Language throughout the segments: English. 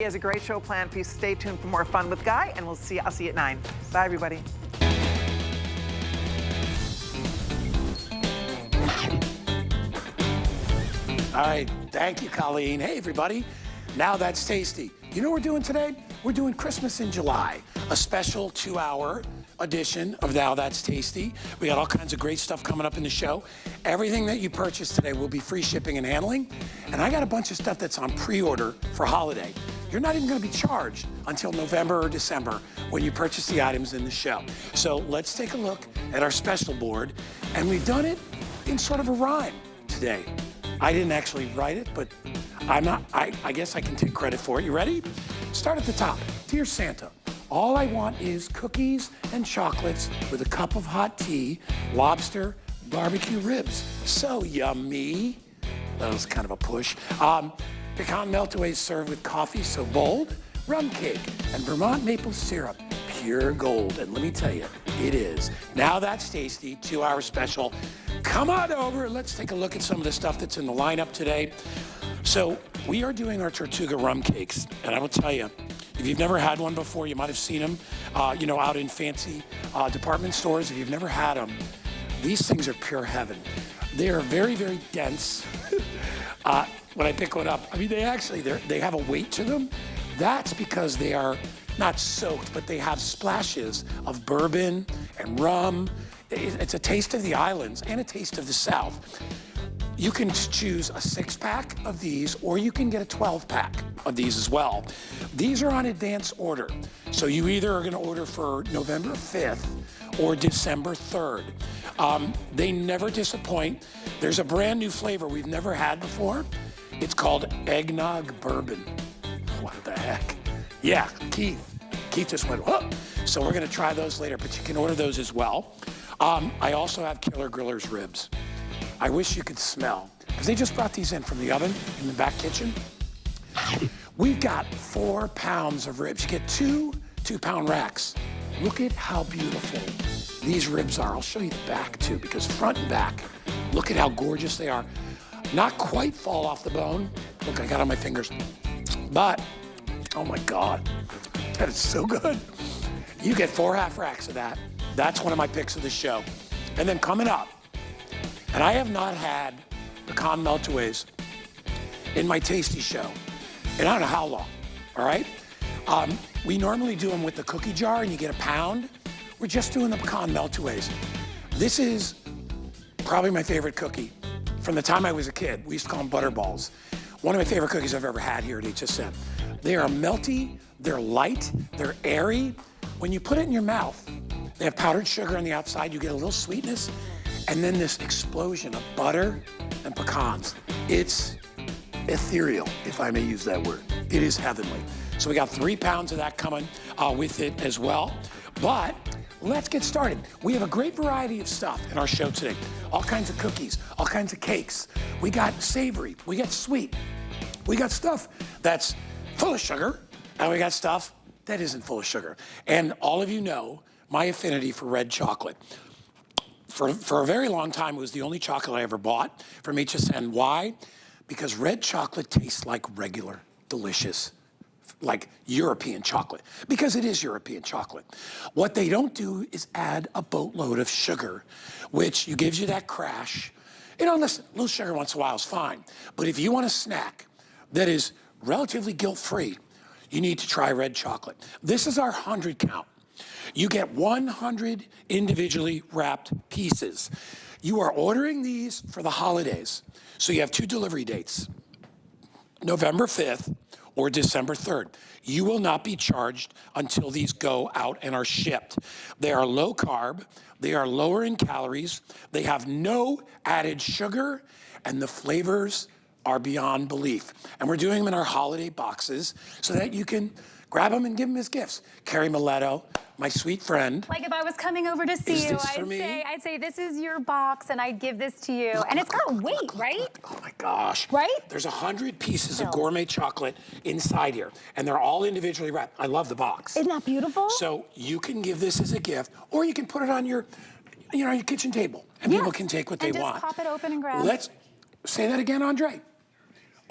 He has a great show planned for you. Stay tuned for more fun with Guy, and I'll see you at 9. Bye, everybody. All right, thank you, Colleen. Hey, everybody. Now That's Tasty. You know what we're doing today? We're doing Christmas in July, a special 2-hour edition of Now That's Tasty. We got all kinds of great stuff coming up in the show. Everything that you purchase today will be free shipping and handling. And I got a bunch of stuff that's on pre-order for holiday. You're not even going to be charged until November or December when you purchase the items in the show. So let's take a look at our special board. And we've done it in sort of a rhyme today. I didn't actually write it, but I guess I can take credit for it. You ready? Start at the top. Dear Santa, all I want is cookies and chocolates with a cup of hot tea, lobster, barbecue ribs. So yummy. That was kind of a push. Pecan meltaways served with coffee so bold, rum cake, and Vermont maple syrup, pure gold. And let me tell you, it is. Now That's Tasty, 2-hour special. Come on over, let's take a look at some of the stuff that's in the lineup today. So we are doing our Tortuga rum cakes, and I will tell you, if you've never had one before, you might have seen them, out in fancy department stores. If you've never had them, these things are pure heaven. They are very, very dense. When I pick one up, I mean, they have a weight to them. That's because they are not soaked, but they have splashes of bourbon and rum. It's a taste of the islands and a taste of the South. You can choose a 6-pack of these, or you can get a 12-pack of these as well. These are on advance order. So you either are gonna order for November 5th or December 3rd. They never disappoint. There's a brand new flavor we've never had before. It's called eggnog bourbon. What the heck? Yeah, Keith just went, whoa. So we're gonna try those later, but you can order those as well. I also have Killer Griller's ribs. I wish you could smell, because they just brought these in from the oven in the back kitchen. We've got 4 pounds of ribs. You get 2 2-pound racks. Look at how beautiful these ribs are. I'll show you the back too, because front and back, look at how gorgeous they are. Not quite fall off the bone. Look, I got on my fingers. But, oh my God, that is so good. You get 4 half racks of that. That's one of my picks of the show. And then coming up, and I have not had pecan meltaways in my tasty show in I don't know how long, all right? We normally do them with the cookie jar and you get a pound. We're just doing the pecan meltaways. This is probably my favorite cookie. From the time I was a kid, we used to call them butterballs. One of my favorite cookies I've ever had here at HSN. They are melty, they're light, they're airy. When you put it in your mouth, they have powdered sugar on the outside, you get a little sweetness, and then this explosion of butter and pecans. It's ethereal, if I may use that word. It is heavenly. So we got 3 pounds of that coming with it as well. But let's get started. We have a great variety of stuff in our show today. All kinds of cookies, all kinds of cakes. We got savory, we got sweet. We got stuff that's full of sugar, and we got stuff that isn't full of sugar. And all of you know my affinity for red chocolate. For a very long time, it was the only chocolate I ever bought from HSN. Why? Because red chocolate tastes like regular, delicious, like European chocolate, because it is European chocolate. What they don't do is add a boatload of sugar, which gives you that crash. You know, listen, a little sugar once in a while is fine, but if you want a snack that is relatively guilt-free, you need to try red chocolate. This is our 100 count. You get 100 individually wrapped pieces. You are ordering these for the holidays. So you have 2 delivery dates, November 5th or December 3rd. You will not be charged until these go out and are shipped. They are low carb, they are lower in calories, they have no added sugar, and the flavors are beyond belief. And we're doing them in our holiday boxes so that you can grab them and give them as gifts. Carrie Miletto, my sweet friend. Like if I was coming over to see you, I'd say this is your box and I'd give this to you. And it's got weight, right? Oh my gosh. Right? There's 100 pieces of gourmet chocolate inside here, and they're all individually wrapped. I love the box. Isn't that beautiful? So you can give this as a gift, or you can put it on your, your kitchen table, and people can take what they want. Just pop it open and grab. Let's say that again, Andre.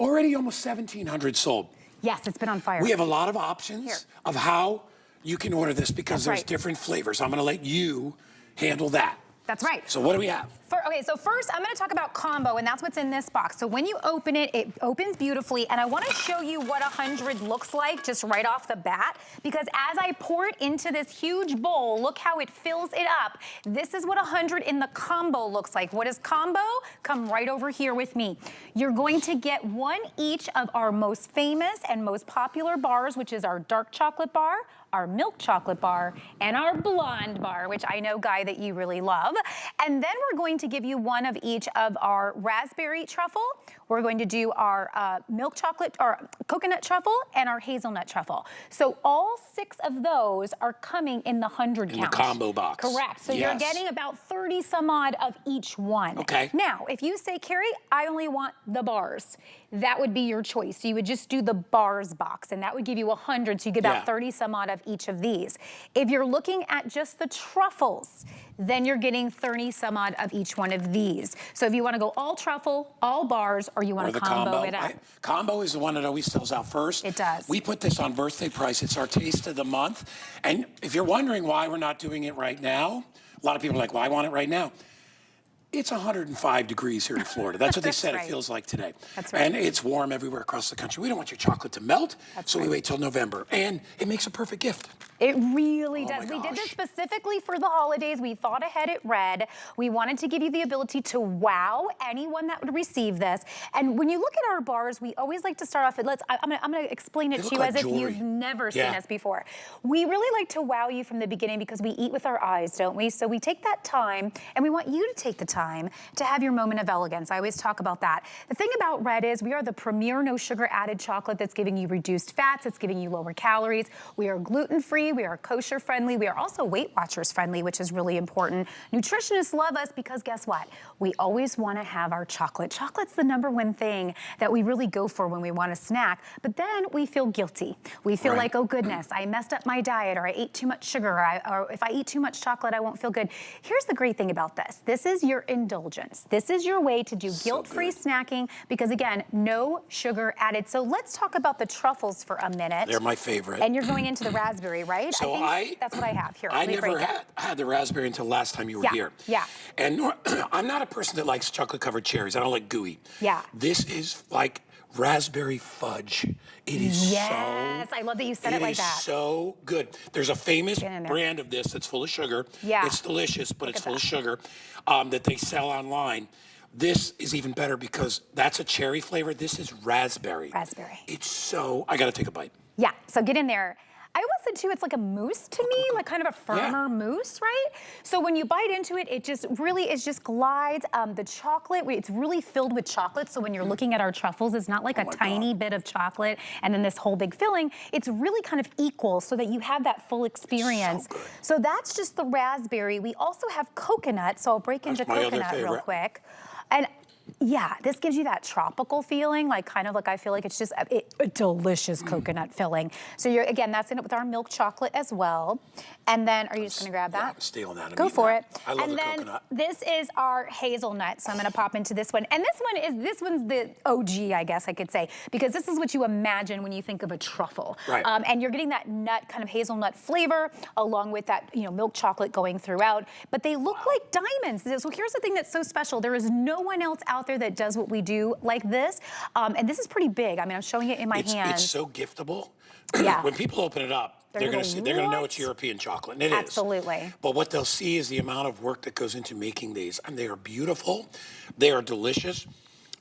Already almost 1,700 sold. Yes, it's been on fire. We have a lot of options of how you can order this because there's right. different flavors. I'm gonna let you handle that. That's right. So what do we have? Okay, so first I'm gonna talk about combo, and that's what's in this box. So when you open it, it opens beautifully, and I wanna show you what 100 looks like just right off the bat, because as I pour it into this huge bowl, look how it fills it up. This is what 100 in the combo looks like. What is combo? Come right over here with me. You're going to get one each of our most famous and most popular bars, which is our dark chocolate bar, our milk chocolate bar, and our blonde bar, which I know, Guy, that you really love. And then we're going to give you one of each of our raspberry truffle. We're going to do our milk chocolate or coconut truffle and our hazelnut truffle. So all 6 of those are coming in the 100 count. In the combo box. Correct. So you're getting about 30 some odd of each one. Okay. Now, if you say, Carrie, I only want the bars, that would be your choice. So you would just do the bars box, and that would give you 100, so you get about 30 some odd of each of these. If you're looking at just the truffles, then you're getting 30 some odd of each one of these. So if you want to go all truffle, all bars, or you want to combo it up. Combo is the one that always sells out first. It does. We put this on birthday price. It's our taste of the month. And if you're wondering why we're not doing it right now, a lot of people are like, well, I want it right now. It's 105 degrees here in Florida. That's what they said it feels like today. That's right. And it's warm everywhere across the country. We don't want your chocolate to melt, so we wait till November. And it makes a perfect gift. It really does. My We did this gosh. specifically for the holidays. We thought ahead at Red. We wanted to give you the ability to wow anyone that would receive this. And when you look at our bars, we always like to start off with, I'm gonna explain it to you as if you've never seen us before. We really like to wow you from the beginning because we eat with our eyes, don't we? So we take that time, and we want you to take the time to have your moment of elegance. I always talk about that. The thing about Red is we are the premier no sugar added chocolate that's giving you reduced fats, it's giving you lower calories. We are gluten-free, we are kosher friendly, we are also Weight Watchers friendly, which is really important. Nutritionists love us because guess what? We always want to have our chocolate. Chocolate's the #1 thing that we really go for when we want a snack, but then we feel guilty. We feel like, oh goodness, I messed up my diet, or I ate too much sugar, or if I eat too much chocolate, I won't feel good. Here's the great thing about this. This is your indulgence. This is your way to do guilt-free snacking because, again, no sugar added. So let's talk about the truffles for a minute. They're my favorite. And you're going into the raspberry, right? So that's what I have here. I never had the raspberry until last time you were here. Yeah. And I'm not a person that likes chocolate-covered cherries. I don't like gooey. Yeah. This is like raspberry fudge. It is Yes, I love that you said it like that. It is so good. There's a famous brand of this that's full of sugar. Yeah. It's delicious, but it's full of sugar that they sell online. This is even better because that's a cherry flavor. This is raspberry. Raspberry. It's so, I gotta take a bite. Yeah, so get in there. I always said too, it's like a mousse to me, like kind of a firmer mousse, right? So when you bite into it, it just glides. The chocolate, it's really filled with chocolate. So when you're looking at our truffles, it's not like a tiny bit of chocolate and then this whole big filling. It's really kind of equal so that you have that full experience. So that's just the raspberry. We also have coconut. So I'll break into coconut real quick. And yeah, this gives you that tropical feeling, like kind of like I feel like it's just a delicious coconut filling. So you're, again, that's in it with our milk chocolate as well. And then, are you just gonna grab that? Yeah, I'm stealing that. Go for it. I love and the then coconut. this is our hazelnut. So I'm gonna pop into this one. And this one's the OG, I guess I could say, because this is what you imagine when you think of a truffle. Right. And you're getting that nut, kind of hazelnut flavor, along with that, milk chocolate going throughout. But they look like diamonds. So here's the thing that's so special. There is no one else out there that does what we do like this. And this is pretty big. I mean, I'm showing it in my hand. It's so giftable. Yeah. When people open it up, they're gonna know it's European chocolate, and it is. Absolutely. But what they'll see is the amount of work that goes into making these, and they are beautiful. They are delicious.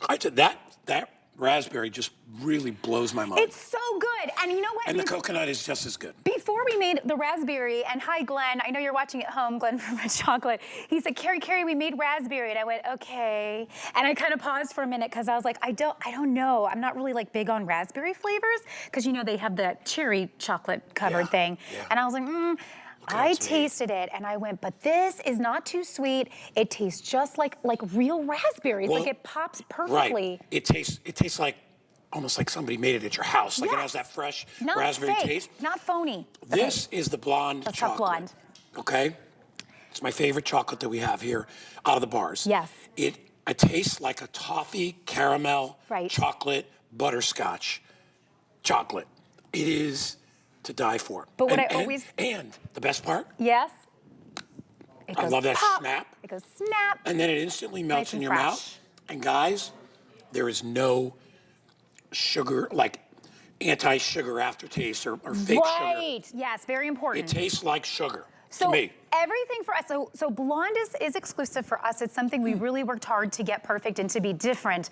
That raspberry just really blows my mind. It's so good. And you know what? And the coconut is just as good. Before we made the raspberry, and hi Glenn, I know you're watching at home, Glenn from Red Chocolate. He said, Carrie, we made raspberry. And I went, okay. And I kind of paused for a minute because I was like, I don't know. I'm not really like big on raspberry flavors because they have that cherry chocolate covered thing. Yeah. And I was like, I tasted it and I went, but this is not too sweet. It tastes just like real raspberries. Well, like it pops perfectly. Right. It tastes like almost like somebody made it at your house. Like it has that fresh raspberry taste. Not phony. This is the blonde chocolate. Blonde. Okay? It's my favorite chocolate that we have here out of the bars. Yes. It tastes like a toffee caramel chocolate butterscotch chocolate. It is to die for. But what and the best part, yes. I love that pop. snap. It goes snap. And then it instantly melts Nice in and your fresh. mouth. And guys, there is no sugar, like anti-sugar aftertaste or fake sugar. Right. Yes, very important. It tastes like sugar So to me. everything for us, so Blonde is exclusive for us. It's something we really worked hard to get perfect and to be different.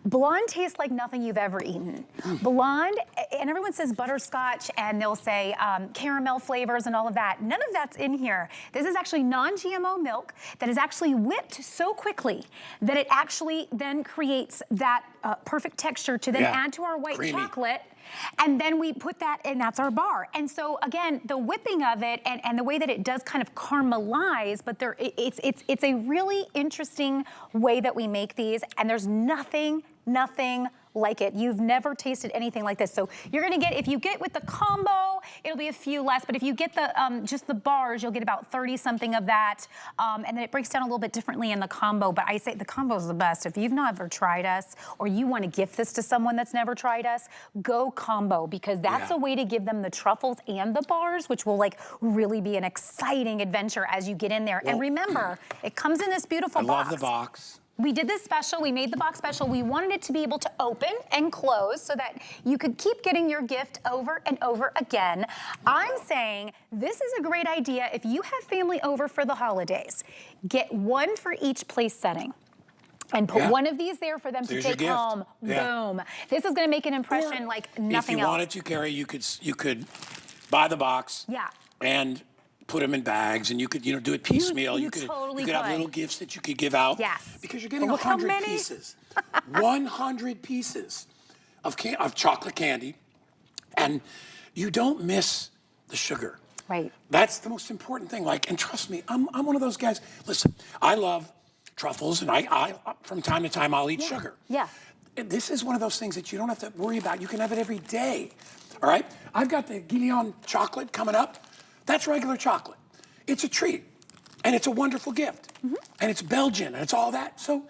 Blonde tastes like nothing you've ever eaten. Blonde, and everyone says butterscotch and they'll say caramel flavors and all of that. None of that's in here. This is actually non-GMO milk that is actually whipped so quickly that it actually then creates that perfect texture to then add to our white chocolate. And then we put that, and that's our bar. And so again, the whipping of it and the way that it does kind of caramelize, but it's a really interesting way that we make these, and there's nothing like it. You've never tasted anything like this. So you're gonna get, if you get with the combo, it'll be a few less, but if you get the just the bars, you'll get about 30 something of that. And then it breaks down a little bit differently in the combo, but I say the combo is the best. If you've never tried us or you wanna gift this to someone that's never tried us, go combo, because that's a way to give them the truffles and the bars, which will like really be an exciting adventure as you get in there. Well, and remember, it comes in this beautiful box. I love the box. We did this special, we made the box special. We wanted it to be able to open and close so that you could keep getting your gift over and over again. I'm saying this is a great idea. If you have family over for the holidays, get one for each place setting. And put one of these there for them to take home. Boom. This is gonna make an impression like nothing else. If you wanted to, Carrie, you could buy the box. And put them in bags, and you could, do it piecemeal. You could have little gifts that you could give out. Yes. Because you're getting 100 pieces. 100 pieces of chocolate candy, and you don't miss the sugar. Right. That's the most important thing. Like, and trust me, I'm one of those guys. Listen, I love truffles, and I from time to time I'll eat sugar. This is one of those things that you don't have to worry about. You can have it every day. All right. I've got the Guillain chocolate coming up. That's regular chocolate. It's a treat, and it's a wonderful gift, and it's Belgian, and it's all that. So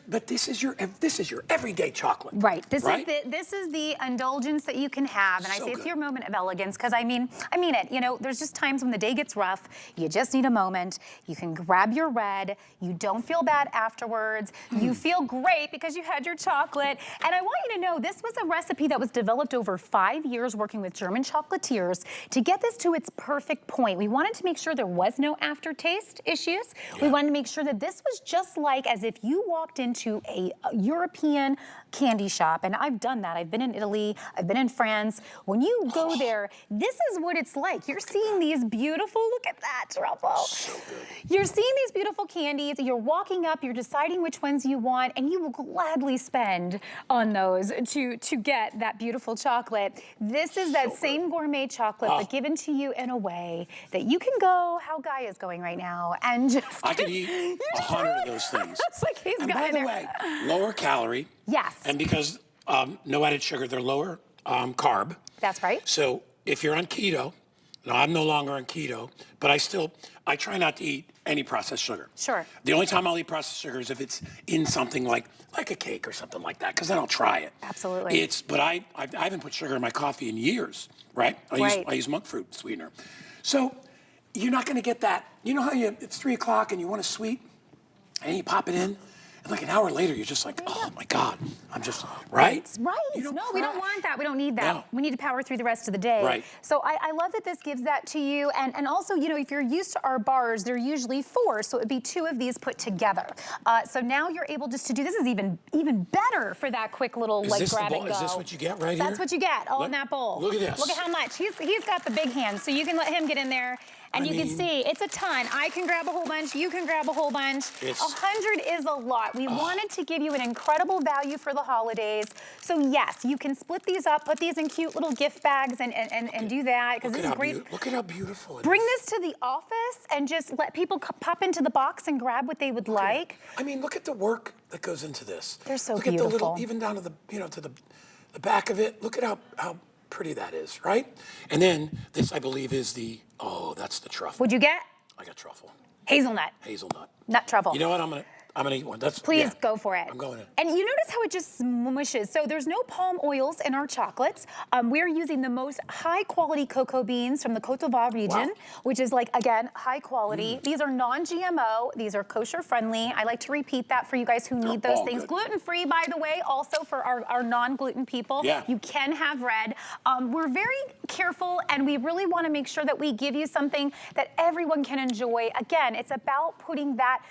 but this is your everyday chocolate. Right. This is the indulgence that you can have, and I say it's your moment of elegance, because I mean it. There's just times when the day gets rough. You just need a moment. You can grab your red. You don't feel bad afterwards. You feel great because you had your chocolate. And I want you to know this was a recipe that was developed over 5 years working with German chocolatiers to get this to its perfect point. We wanted to make sure there was no aftertaste issues. We wanted to make sure that this was just like as if you walked into a European candy shop, and I've done that. I've been in Italy, I've been in France. When you go there, this is what it's like. You're seeing these beautiful, look at that truffle. So good. You're seeing these beautiful candies, you're walking up, you're deciding which ones you want, and you will gladly spend on those to get that beautiful chocolate. This is that same gourmet chocolate, but given to you in a way that you can go how Guy is going right now, and just I could eat 100 of those things. It's like he's and by the way, lower calorie. Yes. And because no added sugar, they're lower carb. That's right. So if you're on keto, now I'm no longer on keto, but I try not to eat any processed sugar. Sure. The only time I'll eat processed sugar is if it's in something like a cake or something like that, because then I'll try it. Absolutely. But I haven't put sugar in my coffee in years, right? I use monk fruit sweetener. So you're not going to get that. You know how it's 3 o'clock and you want a sweet, and you pop it in, and like an hour later, you're just like, oh my God, I'm just, right? Right. No, we don't want that. We don't need that. No. We need to power through the rest of the day. Right. So I love that this gives that to you. And also, if you're used to our bars, they're usually 4, so it'd be 2 of these put together. So now you're able just to do, this is even better for that quick little grab and go. Is this what you get right here? That's what you get, all in that bowl. Look at this. Look at how much. He's got the big hands, so you can let him get in there. And you can see, it's a ton. I can grab a whole bunch, you can grab a whole bunch. 100 is a lot. We wanted to give you an incredible value for the holidays. So yes, you can split these up, put these in cute little gift bags and do that, because this is great. Look at how beautiful it is. Bring this to the office and just let people pop into the box and grab what they would like. I mean, look at the work that goes into this. They're so look beautiful. Look at the little, even down to the, to the back of it. Look at how pretty that is, right? And then this, I believe, is that's the truffle. What'd you get? I got truffle. Hazelnut. Hazelnut. Nut truffle. You know what? I'm I'm gonna eat one. Please go for it. I'm going in. And you notice how it just smushes. So there's no palm oils in our chocolates. We're using the most high quality cocoa beans from the Côte d'Ivoire region, which is like, again, high quality. These are non-GMO. These are kosher friendly. I like to repeat that for you guys who need those things. Gluten-free, by the way, also for our non-gluten people. Yeah. You can have red. We're very careful, and we really want to make sure that we give you something that everyone can enjoy. Again, it's about putting that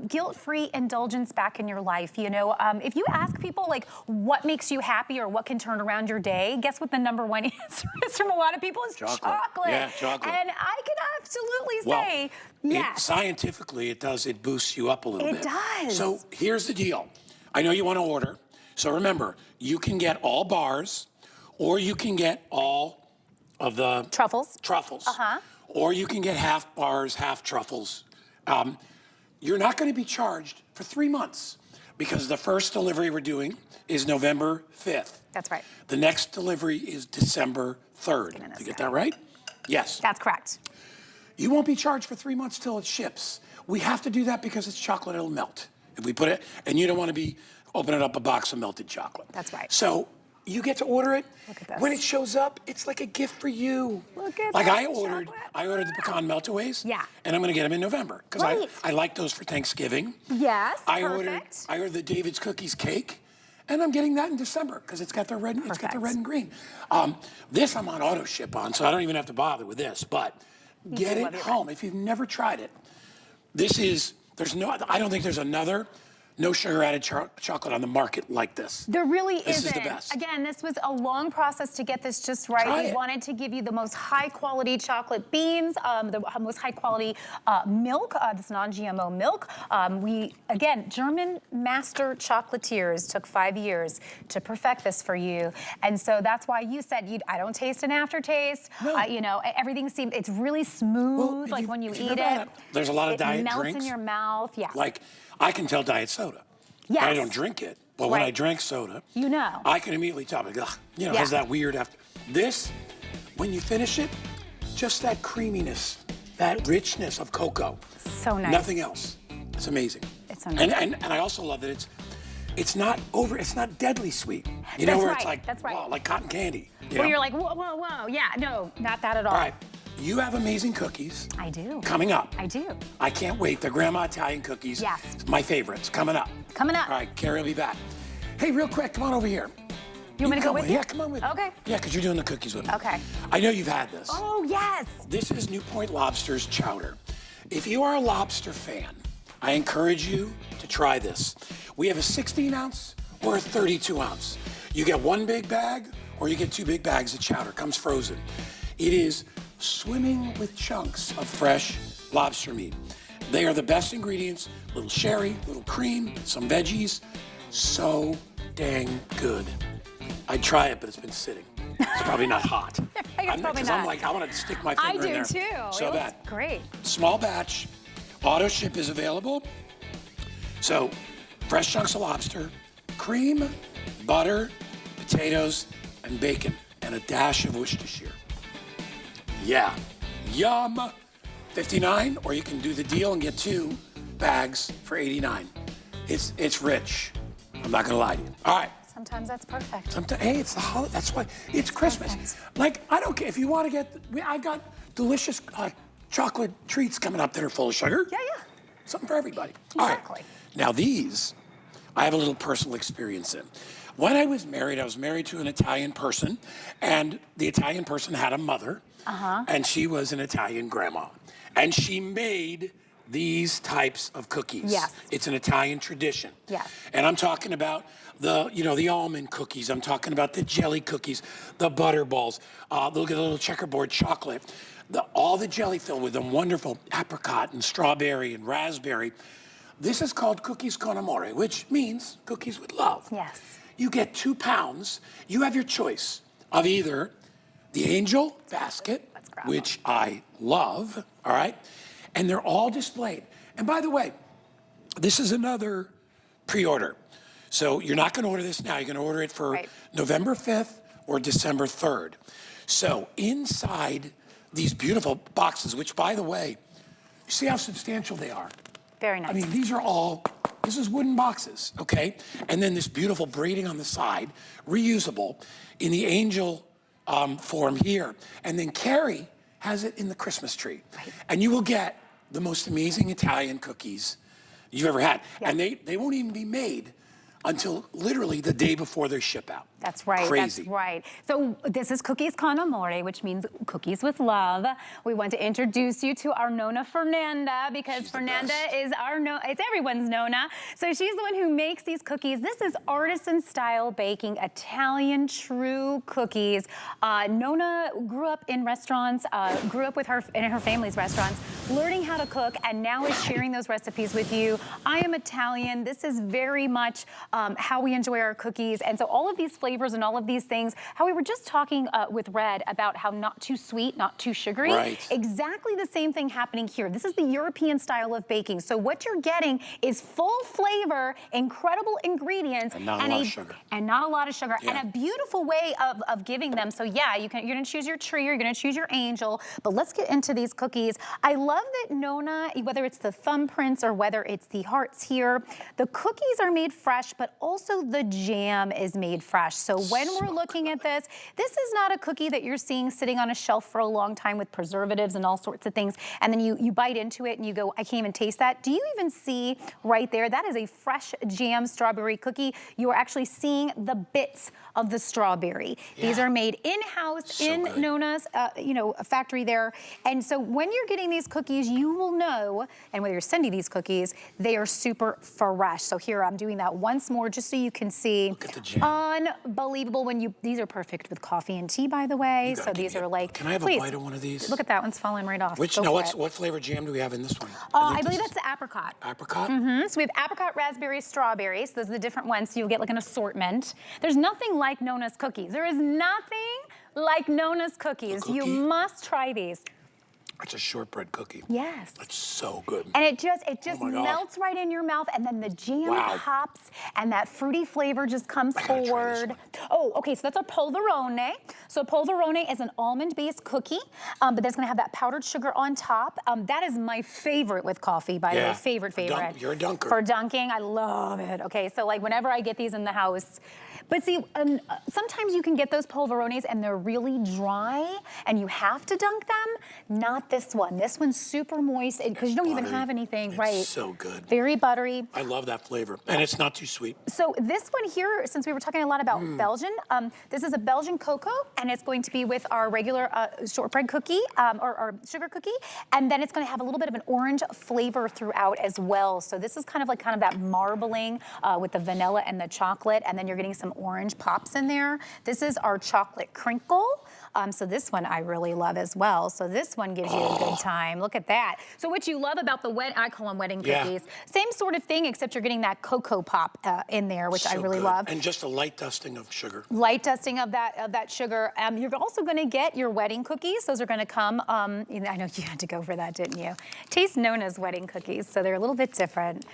guilt-free indulgence back in your life. You know, if you ask people like what makes you happy or what can turn around your day, guess what the #1 answer is from a lot of people is chocolate. Yeah, chocolate. And I can absolutely say yes. Scientifically, it boosts you up a little bit. It does. So here's the deal. I know you want to order. So remember, you can get all bars, or you can get all of the truffles. Or you can get half bars, half truffles. You're not going to be charged for 3 months because the first delivery we're doing is November 5th. That's right. The next delivery is December 3rd. Did you get that right? Yes. That's correct. You won't be charged for 3 months till it ships. We have to do that because it's chocolate, it'll melt. If we put it, and you don't want to be opening up a box of melted chocolate. That's right. So you get to order it. Look at this. When it shows up, it's like a gift for you. Look at like that I ordered the pecan meltaways. Yeah. And I'm going to get them in November because I like those for Thanksgiving. Yes. I ordered the David's Cookies cake, and I'm getting that in December because it's got the red. It's got the red and green. This I'm on auto ship on, so I don't even have to bother with this. But get it home if you've never tried it. I don't think there's another no sugar added chocolate on the market like this. There really isn't. This is the best. Again, this was a long process to get this just right. We wanted to give you the most high quality chocolate beans, the most high quality milk, this non-GMO milk. German master chocolatiers took 5 years to perfect this for you. And so that's why you said, I don't taste an aftertaste. No. Everything seems, it's really smooth, like when you eat it. There's a lot of diet drinks. It melts in your mouth, yeah. Like, I can tell diet soda. Yes. I don't drink it, but when I drank soda, I can immediately tell it, has that weird after. This, when you finish it, just that creaminess, that richness of cocoa. So nice. Nothing else. It's amazing. It's so nice. And I also love that it's not deadly sweet. You That's know where right. it's like, That's right. wow, like cotton candy. Where you're like, whoa, whoa, whoa. Yeah, no, not that at all. All right. You have amazing cookies. I do. Coming up. I do. I can't wait. The Grandma Italian cookies. Yes. My favorites. Coming up. Coming up. All right, Carrie will be back. Hey, real quick, come on over here. You want me to go with you? Yeah, come on with me. Okay. Yeah, because you're doing the cookies with me. Okay. I know you've had this. Oh, yes. This is New Point Lobster's chowder. If you are a lobster fan, I encourage you to try this. We have a 16 ounce or a 32 ounce. You get one big bag or you get 2 big bags of chowder. Comes frozen. It is swimming with chunks of fresh lobster meat. They are the best ingredients, little sherry, little cream, some veggies. So dang good. I'd try it, but it's been sitting. It's probably not hot. Because I'm like, I want to stick my finger in there. I do too. So it looks great. Small batch, auto ship is available. So fresh chunks of lobster, cream, butter, potatoes, and bacon, and a dash of Worcestershire. Yeah, yum. 59, or you can do the deal and get 2 bags for 89. It's rich. I'm not gonna lie to you. All right. Sometimes that's perfect. Hey, it's the holiday. That's why it's Christmas. Perfect. Like, I don't care if you want to get. I've got delicious chocolate treats coming up that are full of sugar. Yeah. Something for everybody. Exactly. All right. Now these, I have a little personal experience in. When I was married to an Italian person, and the Italian person had a mother, and she was an Italian grandma, and she made these types of cookies. Yes. It's an Italian tradition. Yes. And I'm talking about the almond cookies. I'm talking about the jelly cookies, the butter balls. Look at the little checkerboard chocolate. All the jelly filled with them wonderful apricot and strawberry and raspberry. This is called cookies con amore, which means cookies with love. Yes. You get 2 pounds. You have your choice of either the angel basket, which I love, all right? And they're all displayed. And by the way, this is another pre-order. So you're not gonna order this now. You're gonna order it for November 5th or December 3rd. So inside these beautiful boxes, which by the way, you see how substantial they are? Very nice. I mean, these are all This is wooden boxes, okay? And then this beautiful braiding on the side, reusable in the angel form here. And then Carrie has it in the Christmas tree. Right. And you will get the most amazing Italian cookies you've ever had. Yeah. And they won't even be made until literally the day before they ship out. That's right. Crazy. That's right. So this is Cookies con Amore, which means cookies with love. We want to introduce you to our Nonna Fernanda, because She's the Fernanda best. is it's everyone's Nonna. So she's the one who makes these cookies. This is artisan style baking, Italian true cookies. Nonna grew up in restaurants, grew up with in her family's restaurants, learning how to cook, and now is sharing those recipes with you. I am Italian. This is very much how we enjoy our cookies. And so all of these flavors and all of these things, how we were just talking with Red about how not too sweet, not too sugary. Right. Exactly the same thing happening here. This is the European style of baking. So what you're getting is full flavor, incredible ingredients. And not a lot of sugar. And not a lot of sugar. Yeah. And a beautiful way of giving them. So yeah, you're gonna choose your tree, you're gonna choose your angel, but let's get into these cookies. I love that Nonna, whether it's the thumbprints or whether it's the hearts here, the cookies are made fresh, but also the jam is made fresh. So when we're looking at this is not a cookie that you're seeing sitting on a shelf for a long time with preservatives and all sorts of things, and then you bite into it and you go, I can't even taste that. Do you even see right there? That is a fresh jam strawberry cookie. You are actually seeing the bits of the strawberry. Yeah. These are made in-house So in good. Nonna's factory there. And so when you're getting these cookies, you will know, and whether you're sending these cookies, they are super fresh. So here I'm doing that once more just so you can see. Look at the jam. Unbelievable. These are perfect with coffee and tea, by the way. You gotta So give these me are like, Can I have please, a bite of one of these? look at that one's falling right off. Which, Go no, for it. what flavor jam do we have in this one? I believe that's the apricot. Apricot? So we have apricot, raspberry, strawberry. So those are the different ones. So you'll get like an assortment. There's nothing like Nonna's cookies. There is nothing like Nonna's cookies. cookie? You must try these. It's a shortbread cookie. Yes. It's so good. And it just my gosh. melts right in your mouth, and then the jam Wow. pops, and that fruity flavor just comes I gotta try this forward. one. Oh, okay, so that's a polverone. So polverone is an almond-based cookie, but that's gonna have that powdered sugar on top. That is my favorite with coffee, by the way, Yeah. favorite. You're a dunker. For dunking, I love it. Okay, so like whenever I get these in the house, but see, sometimes you can get those polverones and they're really dry and you have to dunk them. Not this one. This one's super moist because you don't even Buttery. have anything, It's right? so good. Very buttery. I love that flavor. And it's not too sweet. So this one here, since we were talking a lot about Belgian, this is a Belgian cocoa, and it's going to be with our regular shortbread cookie or sugar cookie, and then it's going to have a little bit of an orange flavor throughout as well. So this is kind of that marbling with the vanilla and the chocolate, and then you're getting some orange pops in there. This is our chocolate crinkle. So this one I really love as well. So this one gives you a good time. Look at that. So what you love about the I call them wedding Yeah. cookies, same sort of thing, except you're getting that cocoa pop in there, which I So really good. love. And just a light dusting of sugar. Light dusting of that sugar. You're also going to get your wedding cookies. Those are going to come. I know you had to go for that, didn't you? Taste Nonna's wedding cookies, so they're a little bit different.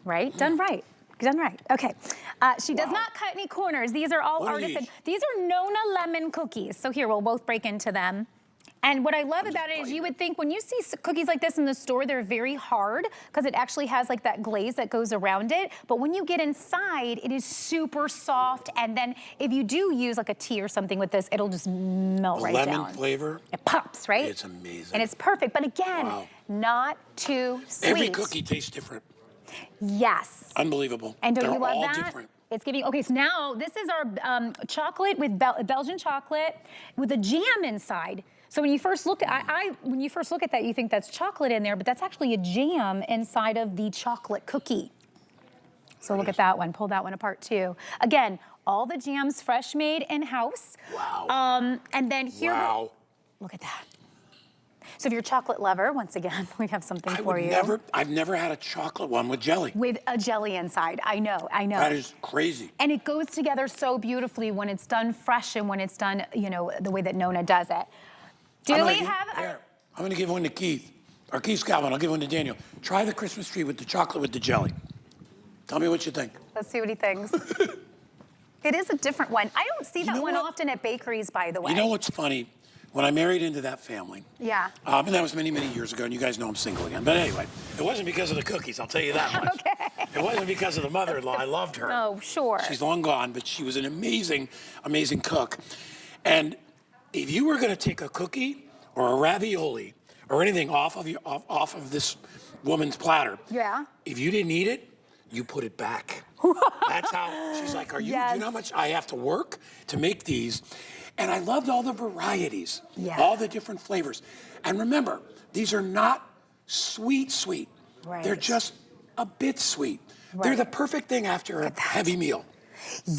Right? Done right. Done right. Okay. She does not cut any corners. These are all What are artisan. these? These are Nonna lemon cookies. So here, we'll both break into them. And what I love about it is you would think when you see cookies like this in the store, they're very hard because it actually has like that glaze that goes around it. But when you get inside, it is super soft. And then if you do use like a tea or something with this, it'll just melt right down. Lemon flavor. It pops, right? It's amazing. And it's perfect. But again, Wow. not too sweet. Every cookie tastes different. Yes. Unbelievable. And don't They're you love all that? different. It's giving, okay, so now this is our chocolate with Belgian chocolate with a jam inside. So when you first look at when you first look at that, you think that's chocolate in there, but that's actually a jam inside of the chocolate cookie. So look at that one. Pull that one apart too. Again, all the jams fresh made in-house. Wow. And then here, Wow. look at that. So if you're a chocolate lover, once again, we have something for you. I've never had a chocolate one with jelly. With a jelly inside. I know, I know. That is crazy. And it goes together so beautifully when it's done fresh and when it's done, the way that Nonna does it. I'm gonna give one to Keith. Or Keith's got one, I'll give one to Daniel. Try the Christmas tree with the chocolate with the jelly. Tell me what you think. Let's see what he thinks. It is a different one. I don't see that one what? often at bakeries, by the way. You know what's funny? when I married into that family, Yeah. and that was many, many years ago, and you guys know I'm single again. But anyway, it wasn't because of the cookies, I'll tell you that much. Okay. It wasn't because of the mother-in-law. I loved her. Oh, sure. She's long gone, but she was an amazing, amazing cook. And if you were going to take a cookie or a ravioli or anything off of this woman's platter, Yeah. if you didn't eat it, you put it back. That's how she's like, do you know how much I have to work to make these? And I loved all the varieties, all the different flavors. And remember, these are not sweet. Right. They're just a bit sweet. Right. They're the perfect thing after a heavy meal.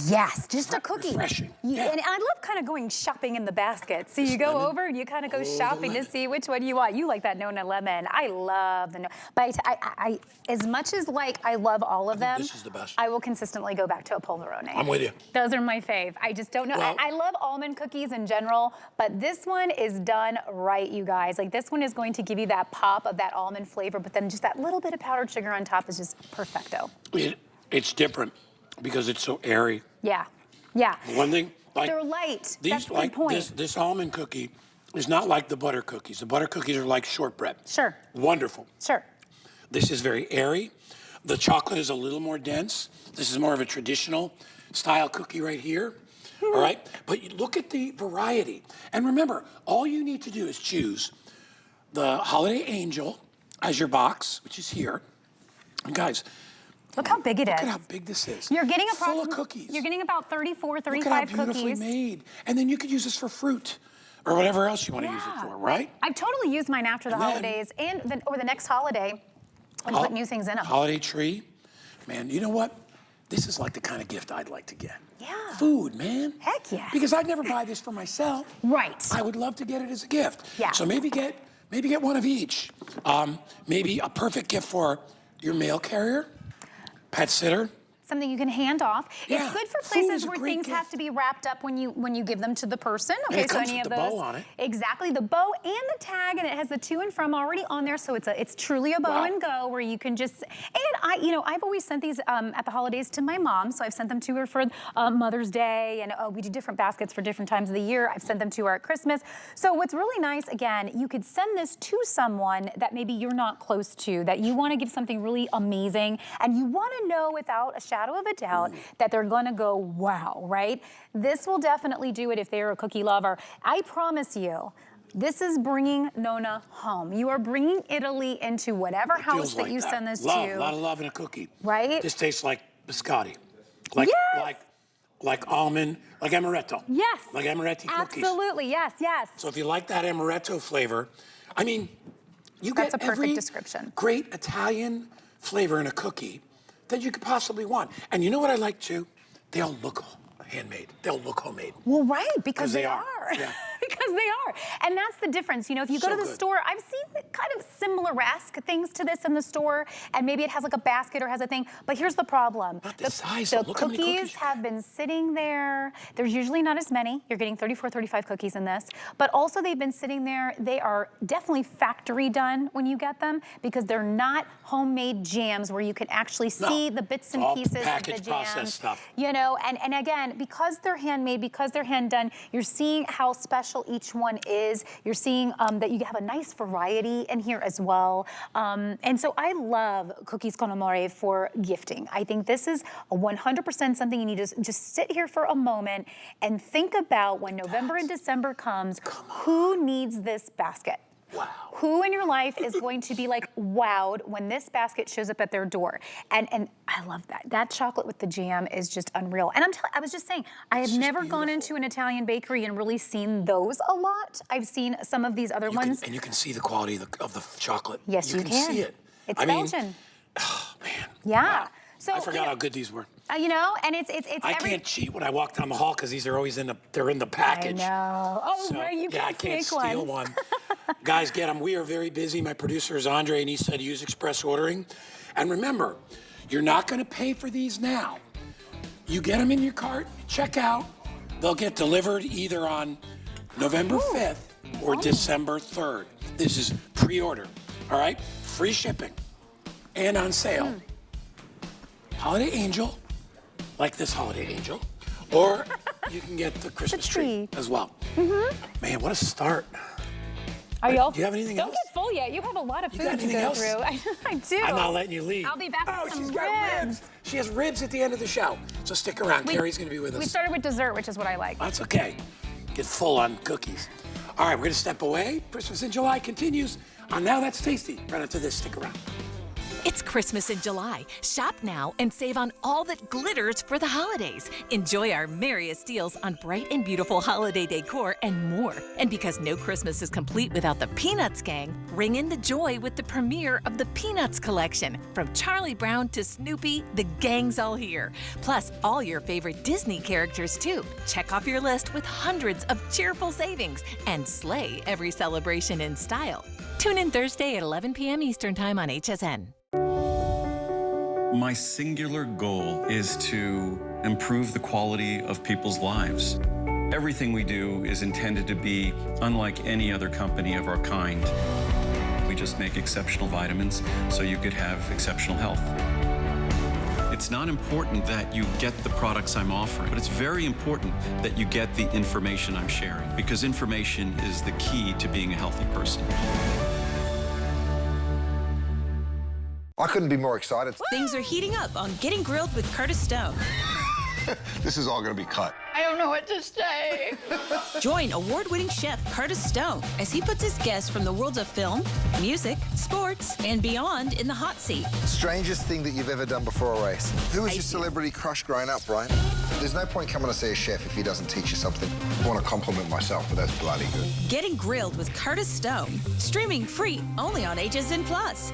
Yes, just a cookie. Refreshing. And I love kind of going shopping in the basket. So you go over and you kind of go shopping to see which one you want. You like that Nona lemon. I love the Nona. But I as much as I love all of them, This is the best. I will consistently go back to a polverone. I'm with you. Those are my fave. I just don't know. Well, I love almond cookies in general, but this one is done right, you guys. Like this one is going to give you that pop of that almond flavor, but then just that little bit of powdered sugar on top is just perfecto. It's different because it's so airy. Yeah. One thing, They're light. these, That's the good point. this almond cookie is not like the butter cookies. The butter cookies are like shortbread. Sure. Wonderful. Sure. This is very airy. The chocolate is a little more dense. This is more of a traditional style cookie right here. All right? But you look at the variety. And remember, all you need to do is choose the Holiday Angel as your box, which is here. And guys, Look how big it is. look at how big this is. You're getting full of cookies. You're getting about 34, 35 Look at how beautifully cookies. made. And then you could use this for fruit or whatever else you want to use it for, right? I've totally used mine after the And then- holidays and then over the next holiday and put new things in them. Holiday tree. Man, you know what? This is like the kind of gift I'd like to get. Yeah. Food, man. Heck yeah. Because I'd never buy this for myself. Right. I would love to get it as a gift. Yeah. So maybe get one of each. Maybe a perfect gift for your mail carrier, pet sitter. Something you can hand off. Yeah. It's good for Food is places a where great things have gift. to be wrapped up when you give them to the person. And Okay, it so comes any with of the those. bow on it. Exactly, the bow and the tag, and it has the to and from already on there, so it's truly a bow Wow. and go where you can just. And I've always sent these at the holidays to my mom, so I've sent them to her for Mother's Day, and we do different baskets for different times of the year. I've sent them to her at Christmas. So what's really nice, again, you could send this to someone that maybe you're not close to, that you want to give something really amazing, and you want to know without a shadow of a doubt that they're gonna go, wow, right? This will definitely do it if they're a cookie lover. I promise you, this is bringing Nona home. You are bringing Italy into whatever house Feels that like you that. send this Love, to. a lot of love in a cookie. Right? This tastes like biscotti. Like, Yes! like almond, like amaretto. Yes. Like amaretti cookies. Absolutely, yes. So if you like that amaretto flavor, I mean, you That's get a perfect every description. great Italian flavor in a cookie that you could possibly want. And you know what I like too? They all look handmade. They'll look homemade. Well, right, because they they are. are. Yeah. Because they are. And that's the difference. If you go So to the good. store, I've seen kind of similar-esque things to this in the store, and maybe it has like a basket or has a thing, but here's the problem. Not the size, The though. Look how many cookies cookies you have been sitting there. There's usually not as many. You're getting 34, 35 cookies in this, but also they've been sitting there. They are definitely factory done when you get them because they're not homemade jams where you can actually see the bits and all pieces of the packaged, jam. processed stuff. And again, because they're handmade, because they're hand done, you're seeing how special each one is. You're seeing that you have a nice variety in here as well. And so I love cookies con amore for gifting. I think this is a 100% something you need to just sit here for a moment and think about when November and December comes, who needs this basket? Wow. Who in your life is going to be like wowed when this basket shows up at their door? And I love that. That chocolate with the jam is just unreal. And I was just saying, I have never gone into an Italian bakery and really seen those a lot. I've seen some of these other ones. And you can see the quality of the chocolate. Yes, you can. can. See it. It's Belgian. Oh, man. Yeah. Wow. So I forgot how good these were. and it's I can't cheat when I walk down the hall because these are always they're in the package. I know. Oh, So, right, you yeah, I can't can't sneak steal one. Guys, get them. We are very busy. My producer is Andre, and he said use express ordering. And remember, you're not going to pay for these now. You get them in your cart, check out. They'll get delivered either on November 5th or December 3rd. This is pre-order, all right? Free shipping and on sale. Holiday Angel, like this Holiday Angel, or you can get the Christmas tree tree. as well. Man, what a start. Are you all? Do you have anything Don't else? get full yet. You have a lot of You food got to anything go else? through. I do. I'm not letting you leave. I'll be back Oh, with some she's got ribs. She has ribs at the end of the show. So stick around. Carrie's going to be with us. We started with dessert, which is what I like. That's okay. Get full on cookies. All right, we're going to step away. Christmas in July continues on Now That's Tasty. Right after this, stick around. It's Christmas in July. Shop now and save on all that glitters for the holidays. Enjoy our merriest deals on bright and beautiful holiday decor and more. And because no Christmas is complete without the Peanuts gang, ring in the joy with the premiere of the Peanuts collection. From Charlie Brown to Snoopy, the gang's all here. Plus, all your favorite Disney characters too. Check off your list with hundreds of cheerful savings and slay every celebration in style. Tune in Thursday at 11 p.m. Eastern Time on HSN. My singular goal is to improve the quality of people's lives. Everything we do is intended to be unlike any other company of our kind. We just make exceptional vitamins so you could have exceptional health. It's not important that you get the products I'm offering, but it's very important that you get the information I'm sharing, because information is the key to being a healthy person. I couldn't be more excited. Things are heating up on Getting Grilled with Curtis Stone. This is all going to be cut. I don't know what to say. Join award-winning chef Curtis Stone as he puts his guests from the worlds of film, music, sports, and beyond in the hot seat. Strangest thing that you've ever done before a race. Who was your celebrity crush growing up, Brian? There's no point coming to see a chef if he doesn't teach you something. I want to compliment myself, but that's bloody good. Getting Grilled with Curtis Stone. Streaming free only on HSN Plus.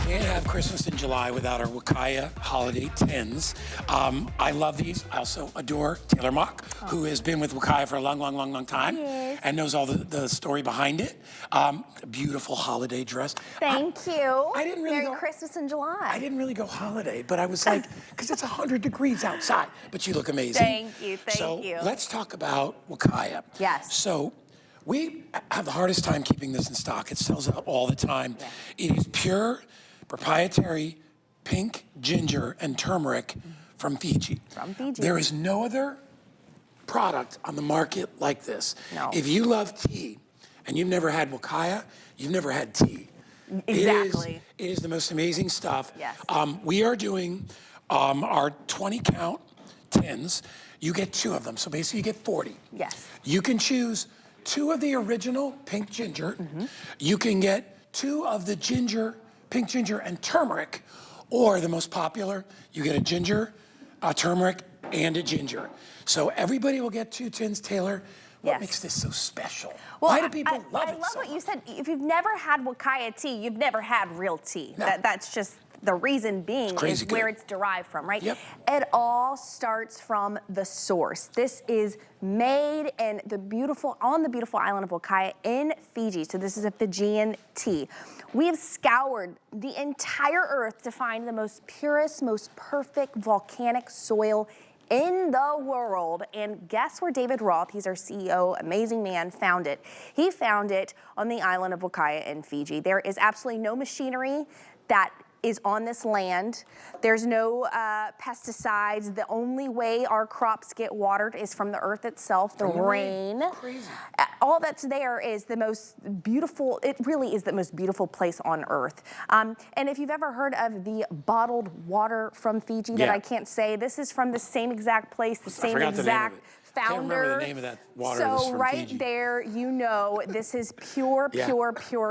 Can't have Christmas in July without our Wakaya holiday tins. I love these. I also adore Taylor Mock, who has been with Wakaya for a long time and knows all the story behind it. A beautiful holiday dress. Thank you. I didn't really Merry go Christmas in July. I didn't really go holiday, but I was like, because it's 100 degrees outside, but you look amazing. Thank you, thank you. So let's talk about Wakaya. Yes. So we have the hardest time keeping this in stock. It sells out all the time. Yeah. It is pure, proprietary pink ginger and turmeric from Fiji. From Fiji. There is no other product on the market like this. No. If you love tea and you've never had Wakaya, you've never had tea. Exactly. It is the most amazing stuff. Yes. We are doing our 20-count tins. You get 2 of them, so basically you get 40. Yes. You can choose 2 of the original pink ginger. You can get 2 of the pink ginger and turmeric, or the most popular, you get a ginger, a turmeric, and a ginger. So everybody will get 2 tins. Taylor, what makes this so special? Well, Why do people love it I love so what you much? said. If you've never had Wakaya tea, you've never had real tea. No. That's just the reason being crazy is where good. it's derived from, right? Yep. It all starts from the source. This is made in on the beautiful island of Wakaya in Fiji. So this is a Fijian tea. We have scoured the entire earth to find the most purest, most perfect volcanic soil in the world. And guess where David Roth, he's our CEO, amazing man, found it. He found it on the island of Wakaya in Fiji. There is absolutely no machinery that is on this land. There's no pesticides. The only way our crops get watered is from the earth itself, the rain. Crazy. All that's there is the most beautiful, it really is the most beautiful place on earth. And if you've ever heard of the bottled water from Fiji that I can't say, this is from the same exact place, the same exact founder. Can't remember the name of that water. So right there, you know, this is pure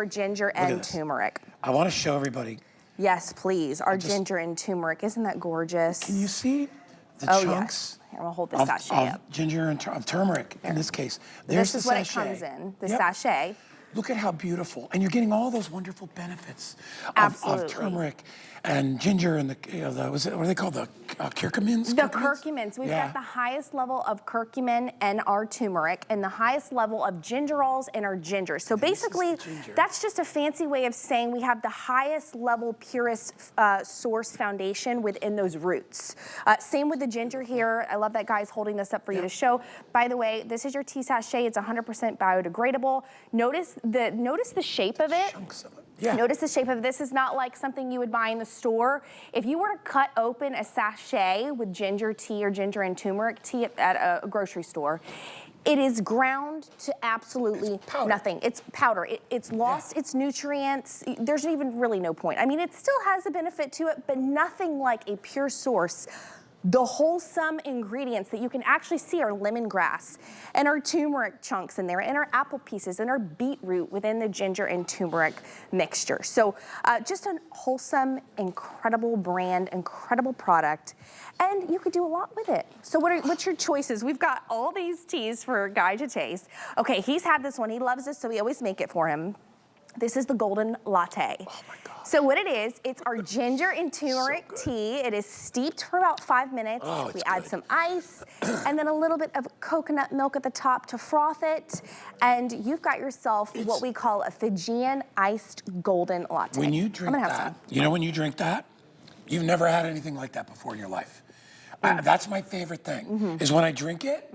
ginger and turmeric. I want to show everybody. Yes, please. Our ginger and turmeric. Isn't that gorgeous? Can you see the chunks? Yes. Here, we'll hold the sachet of up. ginger and of turmeric in this case. This There's is what it sachet. comes in, the sachet. Look at how beautiful. And you're getting all those wonderful benefits of turmeric and ginger and what are they called? The curcumins? The curcumins. We've got the highest level of curcumin in our turmeric and the highest level of gingerols in our ginger. So basically, that's just a fancy way of saying we have the highest level, purest source foundation within those roots. Same with the ginger here. I love that guy's holding this up for you to show. By the way, this is your tea sachet. It's 100% biodegradable. Notice notice the shape of it. Chunks of it. Yeah. Notice the shape of it. This is not like something you would buy in the store. If you were to cut open a sachet with ginger tea or ginger and turmeric tea at a grocery store, it is ground to absolutely nothing. It's powder. It's lost its nutrients. There's even really no point. I mean, it still has a benefit to it, but nothing like a pure source. The wholesome ingredients that you can actually see are lemongrass and our turmeric chunks in there and our apple pieces and our beetroot within the ginger and turmeric mixture. So just a wholesome, incredible brand, incredible product, and you could do a lot with it. So what's your choices? We've got all these teas for Guy to taste. Okay, he's had this one. He loves this, so we always make it for him. This is the golden latte. Oh my God. So what it is, it's our ginger and turmeric tea. It is steeped for about 5 minutes. Oh, we add some ice and then a little bit of coconut milk at the top to froth it. And you've got yourself what we call a Fijian iced golden latte. When you drink that, you know when you drink that, you've never had anything like that before in your life. That's my favorite thing, is when I drink it,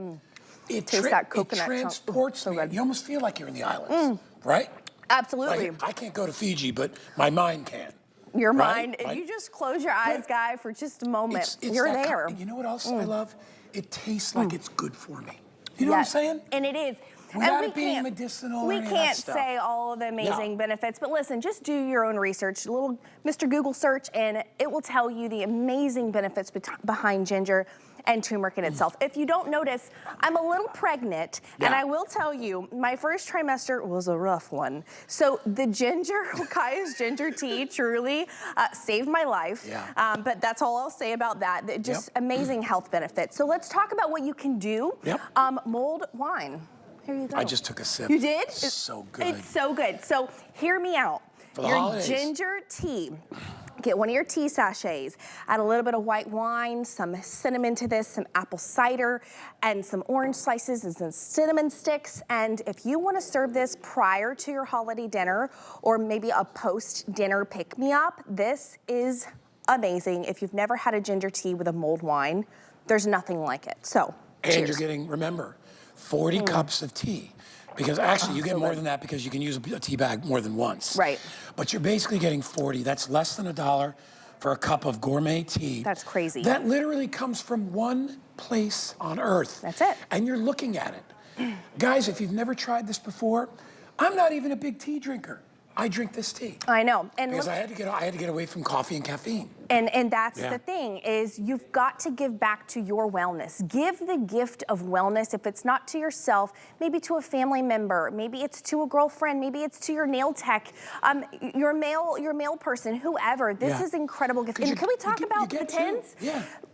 it transports me. You almost feel like you're in the islands, right? Absolutely. Like, I can't go to Fiji, but my mind can. Your mind, if you just close your eyes, Guy, for just a moment, you're there. You know what else I love? It tastes like it's good for me. You know what I'm saying? And it is. Without it being medicinal. We can't say all of the amazing benefits, but listen, just do your own research, a little Mr. Google search, and it will tell you the amazing benefits behind ginger and turmeric in itself. If you don't notice, I'm a little pregnant, and I will tell you, my first trimester was a rough one. So the ginger, Kaya's ginger tea, truly saved my life. But that's all I'll say about that. Just amazing health benefits. So let's talk about what you can do. Mulled wine. Here you go. I just took a sip. You did? It's so good. It's so good. So hear me out. Your ginger tea. Get one of your tea sachets, add a little bit of white wine, some cinnamon to this, some apple cider, and some orange slices and some cinnamon sticks. And if you want to serve this prior to your holiday dinner or maybe a post-dinner pick-me-up, this is amazing. If you've never had a ginger tea with a mulled wine, there's nothing like it. So, and you're getting, remember, 40 cups of tea. Because actually, you get more than that because you can use a tea bag more than once. Right. But you're basically getting 40. That's less than $1 for a cup of gourmet tea. That's crazy. That literally comes from one place on Earth. That's it. And you're looking at it. Guys, if you've never tried this before, I'm not even a big tea drinker. I drink this tea. I know. And because I had to get away from coffee and caffeine. And that's the thing, is you've got to give back to your wellness. Give the gift of wellness. If it's not to yourself, maybe to a family member, maybe it's to a girlfriend, maybe it's to your nail tech, your mail person, whoever. This is incredible gift. And can we talk about the tins?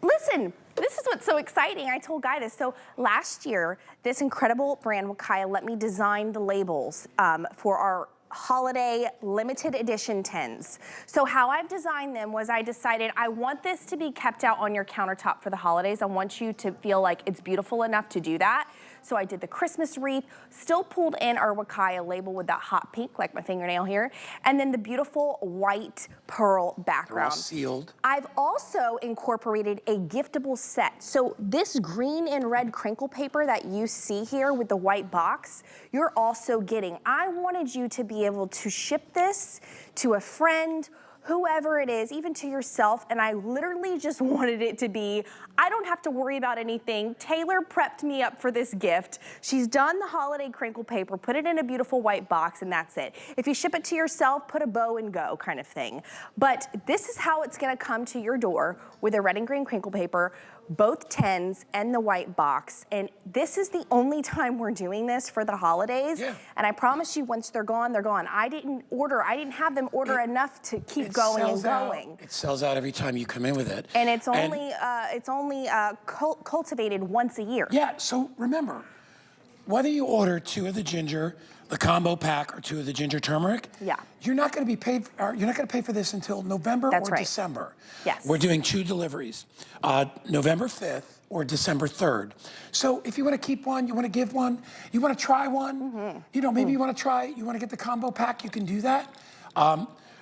Listen, this is what's so exciting. I told Guy this. So last year, this incredible brand, Wakaya, let me design the labels for our holiday limited edition tins. So how I've designed them was I decided I want this to be kept out on your countertop for the holidays. I want you to feel like it's beautiful enough to do that. So I did the Christmas wreath, still pulled in our Wakaya label with that hot pink, like my fingernail here, and then the beautiful white pearl background. They're all sealed. I've also incorporated a giftable set. So this green and red crinkle paper that you see here with the white box, you're also getting. I wanted you to be able to ship this to a friend, whoever it is, even to yourself, and I literally just wanted it to be, I don't have to worry about anything. Taylor prepped me up for this gift. She's done the holiday crinkle paper, put it in a beautiful white box, and that's it. If you ship it to yourself, put a bow and go kind of thing. But this is how it's gonna come to your door with a red and green crinkle paper, both tins and the white box. And this is the only time we're doing this for the holidays. And I promise you, once they're gone, they're gone. I didn't have them order enough to keep going and going. It sells out every time you come in with it. And it's only cultivated once a year. Yeah, so remember, whether you order 2 of the ginger, the combo pack, or 2 of the ginger turmeric, you're not going to be paid. You're not going to pay for this until November or December. Yes. We're doing 2 deliveries, November 5th or December 3rd. So if you want to keep one, you want to give one, you want to try one, you know, maybe you want to get the combo pack, you can do that.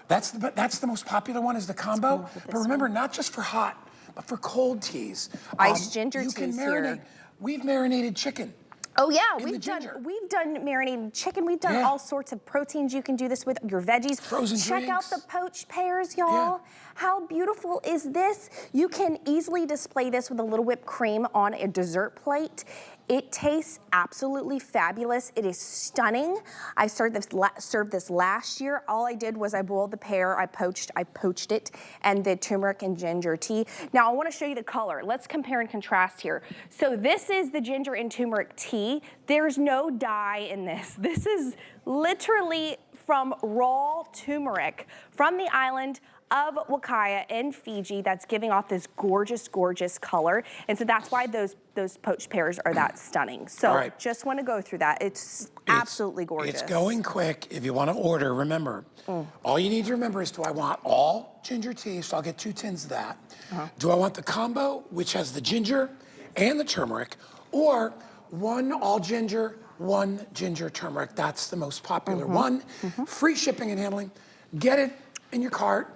That's the most popular one, is the combo. But remember, not just for hot, but for cold teas. Iced ginger you teas can marinate. here. We've marinated chicken. Oh yeah, in the ginger. we've done marinated chicken. We've done Yeah. all sorts of proteins. You can do this with your veggies. Frozen Check out drinks. the poached pears, y'all. Yeah. How beautiful is this? You can easily display this with a little whipped cream on a dessert plate. It tastes absolutely fabulous. It is stunning. I served this last year. All I did was I boiled the pear, I poached it, and did turmeric and ginger tea. Now I want to show you the color. Let's compare and contrast here. So this is the ginger and turmeric tea. There's no dye in this. This is literally from raw turmeric from the island of Wakaya in Fiji that's giving off this gorgeous, gorgeous color. And so that's why those poached pears are that stunning. So just want to go through that. It's absolutely gorgeous. It's going quick. If you want to order, remember, all you need to remember is, do I want all ginger tea? So I'll get 2 tins of that. Do I want the combo, which has the ginger and the turmeric, or 1 all ginger, 1 ginger turmeric? That's the most popular one. Free shipping and handling. Get it in your cart.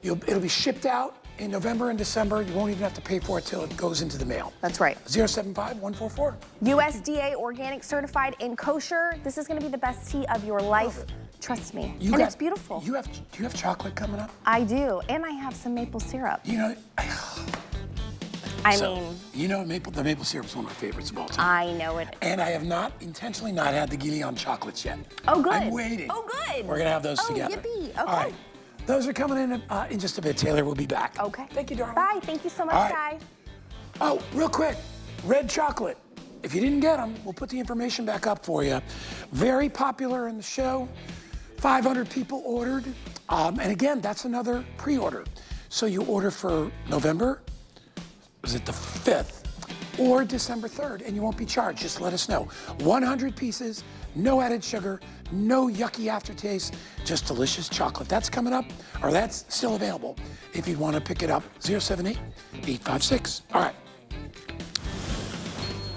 It'll be shipped out in November and December. You won't even have to pay for it till it goes into the mail. That's right. 075-144. USDA organic certified and kosher. This is going to be the best tea of your life. Trust me. And it's beautiful. Do you have chocolate coming up? I do. And I have some maple syrup. You know, I mean, you know, the maple syrup is one of my favorites of all time. I know it. And I have intentionally not had the Guillaume chocolates yet. Oh, good. I'm waiting. Oh, good. We're gonna have those together. Yippee. Okay. All right. Those are coming in just a bit. Taylor, we'll be back. Okay. Thank you, darling. Bye. Thank you so much, Guy. Oh, real quick, red chocolate. If you didn't get them, we'll put the information back up for you. Very popular in the show. 500 people ordered. And again, that's another pre-order. So you order for November, is it the 5th, or December 3rd, and you won't be charged. Just let us know. 100 pieces, no added sugar, no yucky aftertaste, just delicious chocolate. That's coming up, or that's still available if you'd want to pick it up. 078-856. All right.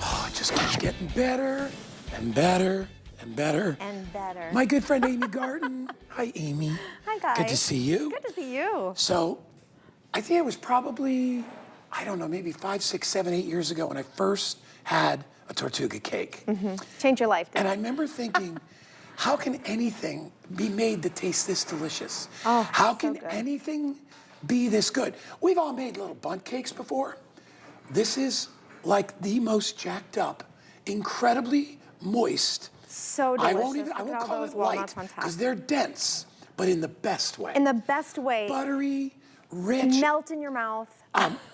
Oh, it just keeps getting better and better and better. And better. My good friend Amy Garten. Hi, Amy. Hi, guys. Good to see you. Good to see you. So, I think it was probably, I don't know, maybe 5, 6, 7, 8 years ago when I first had a Tortuga cake. Change your life. And I remember thinking, how can anything be made that tastes this delicious? Oh, how so can good. anything be this good? We've all made little bundt cakes before. This is like the most jacked up, incredibly moist. So delicious. I won't call it light, because they're dense, but in the best way. In the best way. Buttery, rich. Melt in your mouth.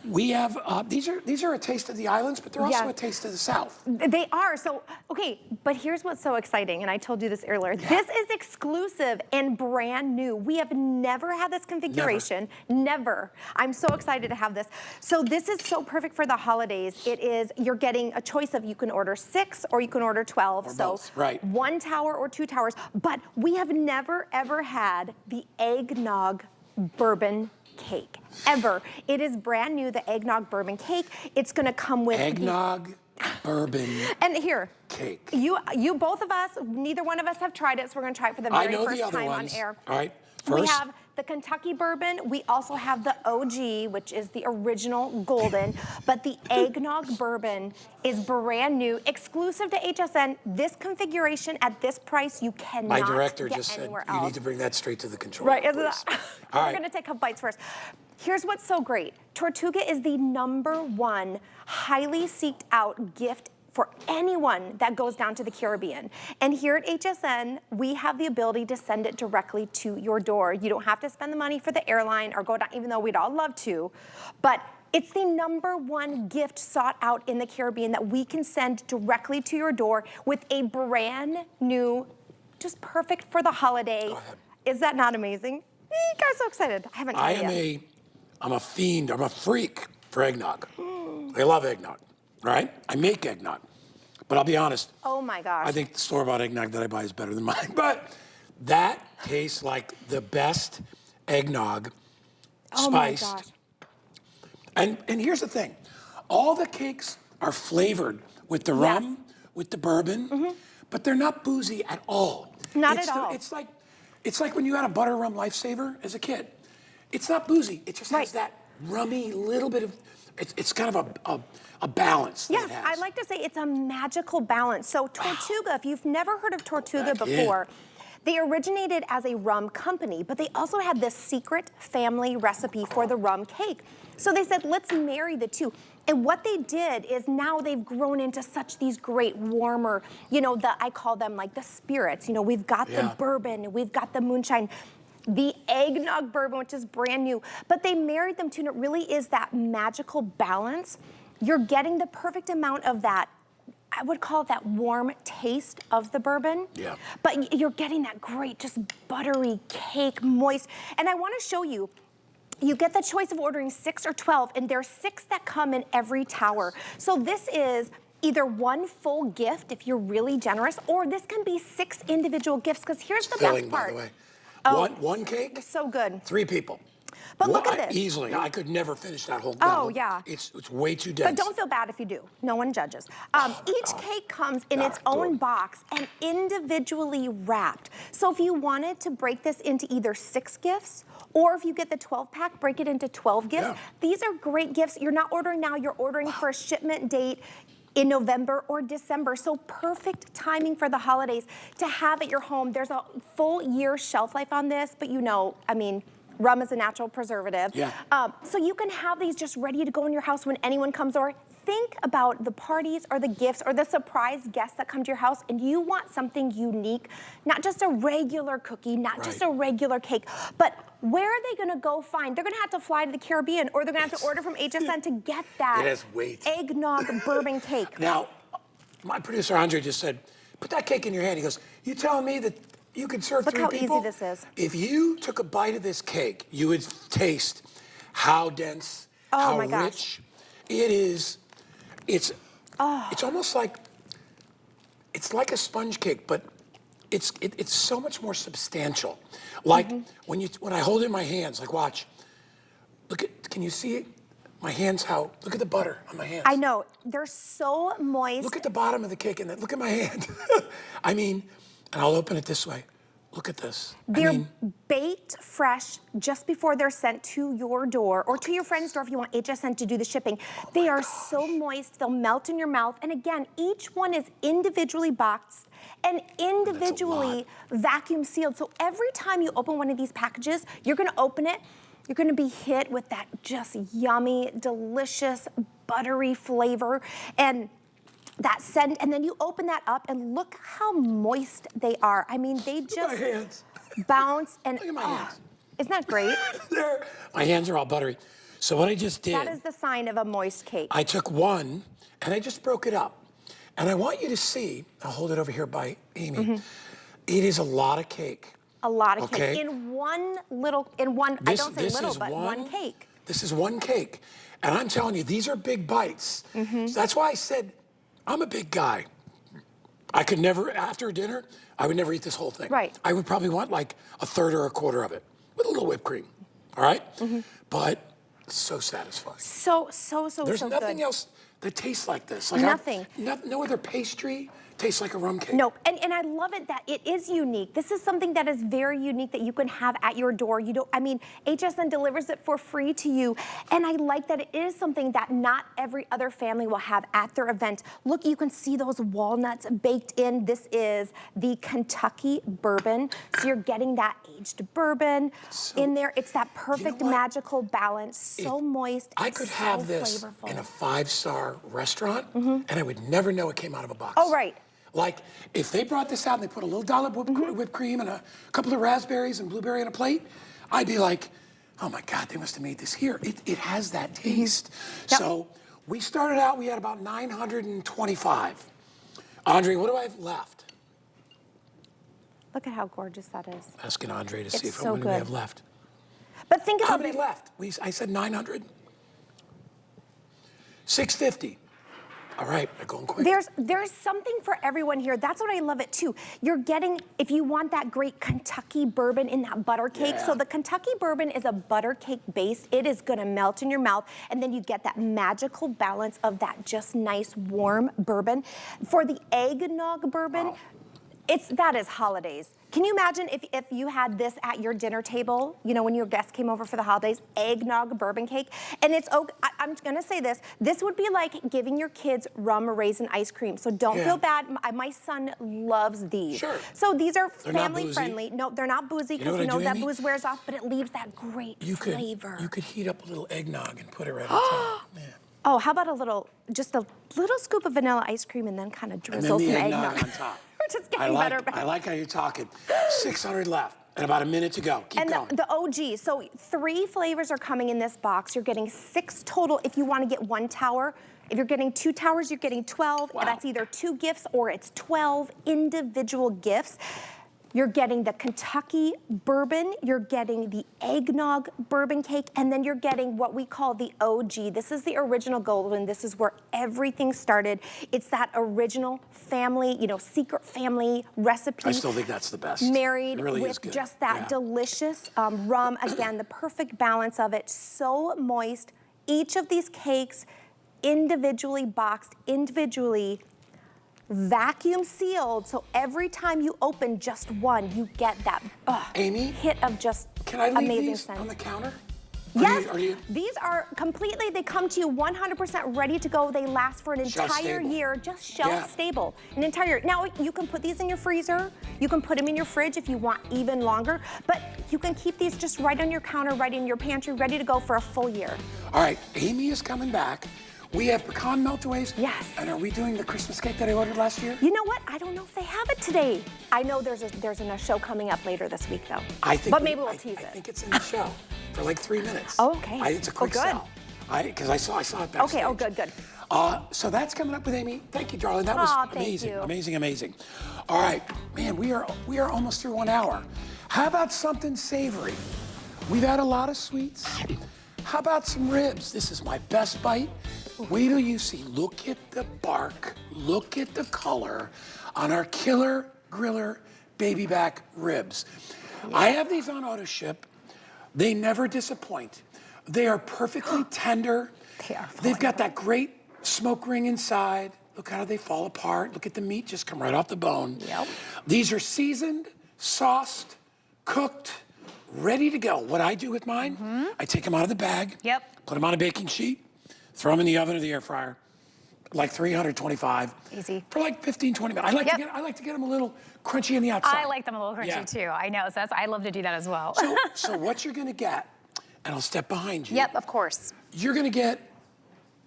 We have, these are a taste of the islands, but they're also a taste of the South. They are. So, okay, but here's what's so exciting, and I told you this earlier. This is exclusive and brand new. We have never had this configuration. Never. I'm so excited to have this. So this is so perfect for the holidays. It is, you're getting a choice of, you can order 6 or you can order 12. Or so both, right. 1 tower or 2 towers. But we have never, ever had the eggnog bourbon cake, ever. It is brand new, the eggnog bourbon cake. It's gonna come with eggnog bourbon and here, cake. You both of us, neither one of us have tried it, so we're gonna try it for the very first time on air. All right, first. We have the Kentucky bourbon. We also have the OG, which is the original golden, but the eggnog bourbon is brand new, exclusive to HSN. This configuration at this price, you cannot My director get just said, anywhere you else. need to bring that straight to the control. Right, isn't please. that? All We're right. gonna take a couple bites first. Here's what's so great. Tortuga is the #1 highly seeked out gift for anyone that goes down to the Caribbean. And here at HSN, we have the ability to send it directly to your door. You don't have to spend the money for the airline or go down, even though we'd all love to. But it's the #1 gift sought out in the Caribbean that we can send directly to your door with a brand new, just perfect for the holiday. Go ahead. Is that not amazing? You guys are so excited. I haven't tried it yet. I'm a fiend, I'm a freak for eggnog. I love eggnog, right? I make eggnog, but I'll be honest. Oh my gosh. I think the store-bought eggnog that I buy is better than mine, but that tastes like the best eggnog spiced. Oh my gosh. And here's the thing, all the cakes are flavored with the rum, with the bourbon, but they're not boozy at all. Not at all. It's like when you had a butter rum lifesaver as a kid. It's not boozy, it just has that rummy, little bit of, it's kind of a balance. Yes, that it has. I like to say it's a magical balance. So Tortuga, if you've never heard of Tortuga before, they originated as a rum company, but they also had this secret family recipe for the rum cake. So they said, let's marry the two. And what they did is now they've grown into such these great warmer, you know, I call them like the spirits. You know, we've got the bourbon, we've got the moonshine, the eggnog bourbon, which is brand new. But they married them to, and it really is that magical balance. You're getting the perfect amount of that, I would call it that warm taste of the bourbon. Yeah. But you're getting that great, just buttery cake, moist. And I want to show you, you get the choice of ordering 6 or 12, and there's 6 that come in every tower. So this is either one full gift if you're really generous, or this can be 6 individual gifts, because here's the best part. By the way. One cake? So good. 3 people. But look at this. Easily. I could never finish that whole Oh, yeah. It's way too dense. But don't feel bad if you do. No one judges. Each cake comes in its own box and individually wrapped. So if you wanted to break this into either 6 gifts, or if you get the 12-pack, break it into 12 gifts. Yeah. These are great gifts. You're not ordering now, you're ordering for a shipment date in November or December. So perfect timing for the holidays to have at your home. There's a full year shelf life on this, but you know, I mean, rum is a natural preservative. Yeah. So you can have these just ready to go in your house when anyone comes over. Think about the parties or the gifts or the surprise guests that come to your house, and you want something unique, not just a regular cookie, not just a regular cake, but where are they gonna go find? They're gonna have to fly to the Caribbean, or they're gonna have to order from HSN to get that eggnog bourbon cake. Now, my producer Andre just said, put that cake in your hand. He goes, you telling me that you could serve 3 people? Look how easy this is. If you took a bite of this cake, you would taste how dense, how rich it is. It's almost like, it's like a sponge cake, but it's so much more substantial. Like when I hold it in my hands, like watch, look at, can you see it? My hands, look at the butter on my hands. I know, they're so moist. Look at the bottom of the cake and then look at my hand. I mean, and I'll open it this way. Look at this. They're baked fresh just before they're sent to your door or to your friend's door if you want HSN to do the shipping. They are so moist, they'll melt in your mouth. And again, each one is individually boxed and individually vacuum sealed. So every time you open one of these packages, you're gonna open it, you're gonna be hit with that just yummy, delicious, buttery flavor. And that scent, and then you open that up and look how moist they are. I mean, they just bounce and look at my hands. Isn't that great? My hands are all buttery. So what I just did, that is the sign of a moist cake. I took one and I just broke it up. And I want you to see, I'll hold it over here by Amy. It is a lot of cake. A lot of cake in one, I don't say little, but one cake. This is one cake. And I'm telling you, these are big bites. So that's why I said, I'm a big guy. I could never, after dinner, I would never eat this whole thing. Right. I would probably want like a third or a quarter of it with a little whipped cream, all right? But it's so satisfying. So There's good. nothing else that tastes like this. Like nothing. No other pastry tastes like a rum cake. Nope, and I love it that it is unique. This is something that is very unique that you can have at your door. You don't, I mean, HSN delivers it for free to you. And I like that it is something that not every other family will have at their event. Look, you can see those walnuts baked in. This is the Kentucky bourbon. So you're getting that aged bourbon in there. It's that perfect magical balance, so moist, I could have this flavorful. In a 5-star restaurant and I would never know it came out of a box. Oh, right. Like, if they brought this out and they put a little dollop whipped cream and a couple of raspberries and blueberry on a plate, I'd be like, oh my God, they must have made this here. It has that taste. So we started out, we had about 925. Andre, what do I have left? Look at how gorgeous that is. Asking Andre to see so how many we have left. But think about how many left? I said 900. 650. All right, they're going quick. There's something for everyone here. That's what I love it too. You're getting, if you want that great Kentucky bourbon in that butter cake. So the Kentucky bourbon is a butter cake base. It is gonna melt in your mouth, and then you get that magical balance of that just nice warm bourbon. For the eggnog bourbon, That is holidays. Can you imagine if you had this at your dinner table, you know, when your guests came over for the holidays, eggnog bourbon cake? And I'm gonna say this would be like giving your kids rum raisin ice cream. So don't feel bad. My son loves these. Sure. So these are They're not family boozy. friendly. No, they're not boozy because you know that booze wears off, but it leaves that great flavor. You could heat up a little eggnog and put it right on top. Yeah. Oh, how about just a little scoop of vanilla ice cream and then kind of drizzle some eggnog on top. We're just getting better. I like how you're talking. 600 left and about a minute to go. Keep going. The OG, so 3 flavors are coming in this box. You're getting 6 total if you want to get 1 tower. If you're getting 2 towers, you're getting 12. Wow. And that's either 2 gifts or it's 12 individual gifts. You're getting the Kentucky bourbon, you're getting the eggnog bourbon cake, and then you're getting what we call the OG. This is the original golden. This is where everything started. It's that original family, you know, secret family recipe. I still think that's the best. Married really with just that delicious rum. Again, the perfect balance of it. So moist. Each of these cakes individually boxed, individually vacuum sealed, so every time you open just one, you get that Amy, hit of just can I leave amazing these scent. on the counter? Yes, Are you? these are completely, they come to you 100% ready to go. They last for an entire year, just shelf stable, an entire year. Now, you can put these in your freezer. You can put them in your fridge if you want even longer, but you can keep these just right on your counter, right in your pantry, ready to go for a full year. All right, Amy is coming back. We have pecan meltaways. Yes. And are we doing the Christmas cake that I ordered last year? You know what? I don't know if they have it today. I know there's a show coming up later this week, though. But maybe we'll tease it. I think it's in the show for like 3 minutes. Oh, okay. It's a quick sell. Because I saw it backstage. Okay, oh, good. So that's coming up with Amy. Thank you, darling. That was amazing. Amazing. All right, man, we are almost through 1 hour. How about something savory? We've had a lot of sweets. How about some ribs? This is my best bite. Wait till you see. Look at the bark. Look at the color on our Killer Griller baby back ribs. Yeah. I have these on auto ship. They never disappoint. They are perfectly tender. They are. They've got that great smoke ring inside. Look how they fall apart. Look at the meat just come right off the bone. Yep. These are seasoned, sauced, cooked, ready to go. What I do with mine, I take them out of the bag, put them on a baking sheet, throw them in the oven or the air fryer, like 325. Easy. For like 15, 20 minutes. I like to get them a little crunchy on the outside. I like them a little crunchy too. I know. So I love to do that as well. So what you're gonna get, and I'll step behind you. Yep, of course. You're gonna get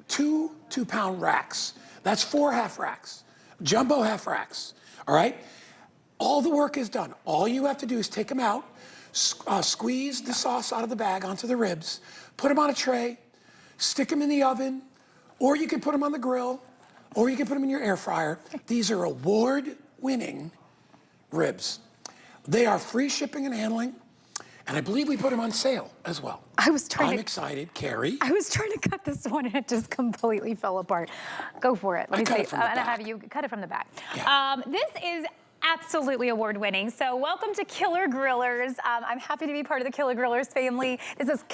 2 2-pound racks. That's 4 half racks, jumbo half racks. All right. All the work is done. All you have to do is take them out, squeeze the sauce out of the bag onto the ribs, put them on a tray, stick them in the oven, or you can put them on the grill, or you can put them in your air fryer. These are award-winning ribs. They are free shipping and handling, and I believe we put them on sale as well. I'm excited, Carrie. I was trying to cut this one and it just completely fell apart. Go for it. Let me see. I'm gonna have you cut it from the back. Yeah. This is absolutely award-winning. So welcome to Killer Grillers. I'm happy to be part of the Killer Grillers family. This is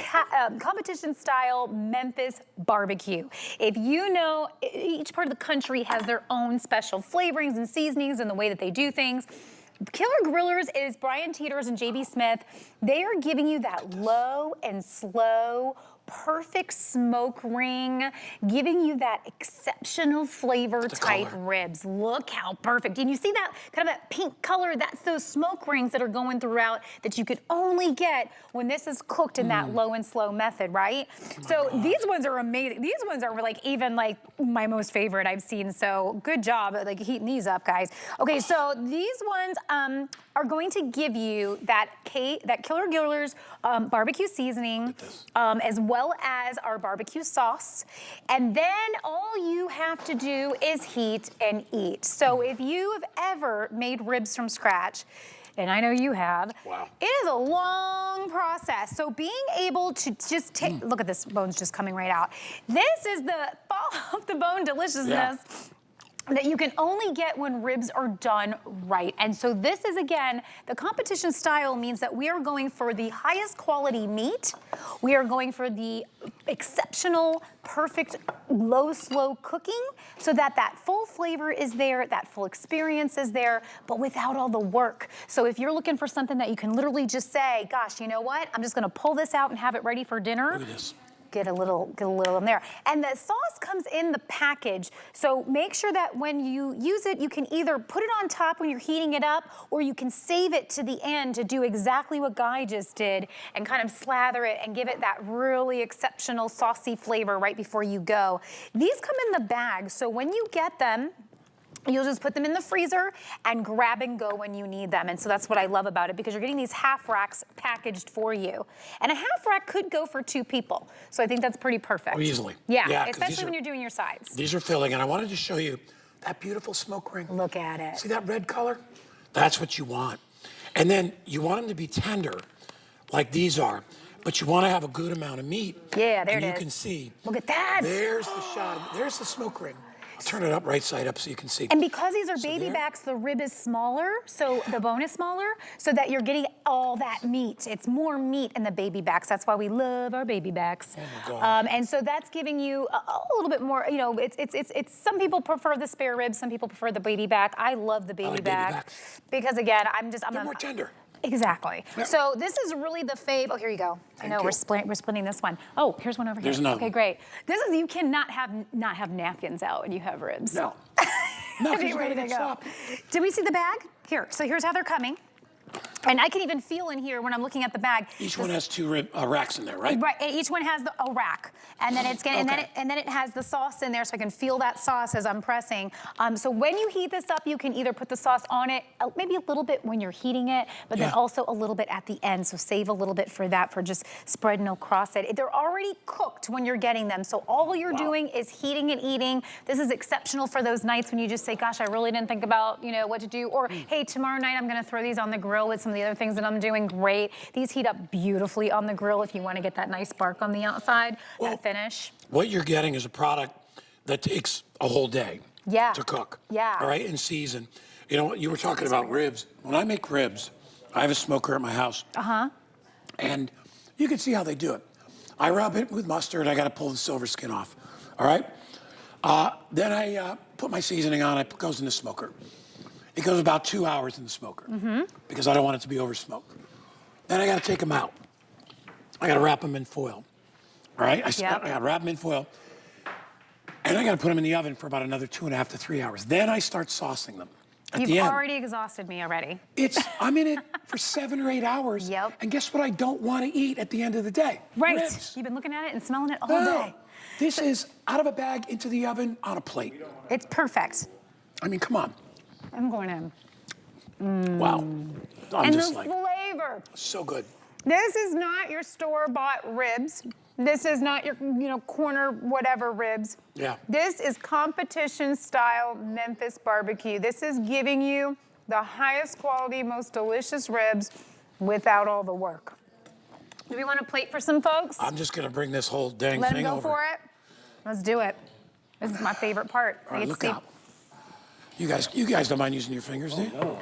competition-style Memphis barbecue. If you know, each part of the country has their own special flavorings and seasonings and the way that they do things. Killer Grillers is Brian Teeters and JB Smith. They are giving you that low and slow, perfect smoke ring, giving you that exceptional flavor type ribs. Look how perfect. And you see that kind of that pink color? That's those smoke rings that are going throughout that you could only get when this is cooked in that low and slow method, right? So these ones are amazing. These ones are like even like my most favorite I've seen. So good job at like heating these up, guys. Okay, so these ones are going to give you that Killer Grillers barbecue seasoning, as well as our barbecue sauce. And then all you have to do is heat and eat. So if you have ever made ribs from scratch, and I know you have, it is a long process. So being able to just take, look at this, bone's just coming right out. This is the fall off the bone deliciousness that you can only get when ribs are done right. And so this is, again, the competition style means that we are going for the highest quality meat. We are going for the exceptional, perfect, low, slow cooking so that that full flavor is there, that full experience is there, but without all the work. So if you're looking for something that you can literally just say, gosh, you know what? I'm just gonna pull this out and have it ready for dinner. Look at this. Get a little in there. And the sauce comes in the package. So make sure that when you use it, you can either put it on top when you're heating it up, or you can save it to the end to do exactly what Guy just did and kind of slather it and give it that really exceptional saucy flavor right before you go. These come in the bag, so when you get them, you'll just put them in the freezer and grab and go when you need them. And so that's what I love about it, because you're getting these half racks packaged for you. And a half rack could go for 2 people. So I think that's pretty perfect. Oh, easily. Yeah, especially when you're doing your sides. These are filling, and I wanted to show you that beautiful smoke ring. Look at it. See that red color? That's what you want. And then you want them to be tender, like these are, but you want to have a good amount of meat. Yeah, there it is. And you can see. Look at that. There's the shot. There's the smoke ring. I'll turn it up right side up so you can see. And because these are baby backs, the rib is smaller, so the bone is smaller, so that you're getting all that meat. It's more meat in the baby backs. That's why we love our baby backs. Oh my gosh. And so that's giving you a little bit more, you know, it's some people prefer the spare ribs, some people prefer the baby back. I love the baby back because, again, They're more tender. Exactly. Yep. So this is really the fave. Oh, here you go. I know we're splitting this one. Oh, here's one over here. There's another Okay, one. great. This is, you cannot not have napkins out when you have ribs. No. No, Be because you ready gotta to get go. sloppy. Did we see the bag? Here. So here's how they're coming. And I can even feel in here when I'm looking at the bag. Each one has 2 racks in there, right? Right, and each one has a rack, and then it's gonna, and then it has the sauce in there, so I can feel that sauce as I'm pressing. So when you heat this up, you can either put the sauce on it, maybe a little bit when you're heating it, but then also a little bit at the end. So save a little bit for that, for just spreading across it. They're already cooked when you're getting them, so all you're doing is heating and eating. This is exceptional for those nights when you just say, "Gosh, I really didn't think about what to do," or "Hey, tomorrow night I'm gonna throw these on the grill with some of the other things that I'm doing." Great. These heat up beautifully on the grill if you want to get that nice spark on the outside, that finish. What you're getting is a product that takes a whole day to cook. Yeah. All right, in season. You know, you were talking about ribs. When I make ribs, I have a smoker at my house. And you can see how they do it. I rub it with mustard. I got to pull the silver skin off. All right? Then I put my seasoning on. It goes in the smoker. It goes about 2 hours in the smoker because I don't want it to be over smoked. Then I got to take them out. I got to wrap them in foil. All right? I got to wrap them in foil. And I got to put them in the oven for about another 2.5 to 3 hours. Then I start saucing them at the end. You've already exhausted me already. I'm in it for 7 or 8 hours. And guess what I don't want to eat at the end of the day? Right. Ribs. You've been looking at it and smelling it all day. This is out of a bag into the oven on a plate. It's perfect. I mean, come on. I'm going in. Wow. I'm And just the like, flavor. so good. This is not your store-bought ribs. This is not your, corner whatever ribs. Yeah. This is competition-style Memphis barbecue. This is giving you the highest quality, most delicious ribs without all the work. Do we want a plate for some folks? I'm just going to bring this whole dang Let thing them go over. for it. Let's do it. This is my favorite part. All right, look out. You guys don't mind using your fingers, do you? No.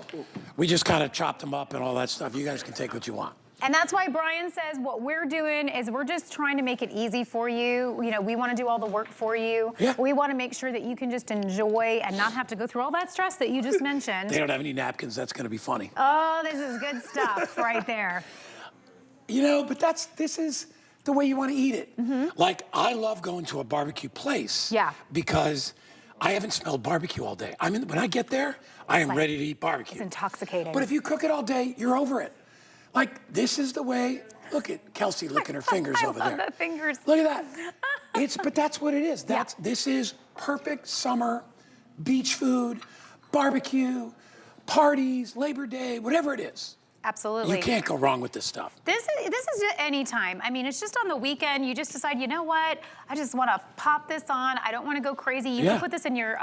We just kind of chopped them up and all that stuff. You guys can take what you want. And that's why Brian says what we're doing is we're just trying to make it easy for you. We want to do all the work for you. Yeah. We want to make sure that you can just enjoy and not have to go through all that stress that you just mentioned. They don't have any napkins. That's going to be funny. Oh, this is good stuff right there. But this is the way you want to eat it. Like, I love going to a barbecue place. Yeah. Because I haven't smelled barbecue all day. When I get there, I am ready to eat barbecue. It's intoxicating. But if you cook it all day, you're over it. Like, this is the way. Look at Kelsey licking her fingers over there. I love the fingers. Look at that. But that's what it is. This is perfect summer beach food, barbecue, parties, Labor Day, whatever it is. Absolutely. You can't go wrong with this stuff. This is any time. I mean, it's just on the weekend. You just decide, you know what? I just want to pop this on. I don't want to go crazy. You can put this in your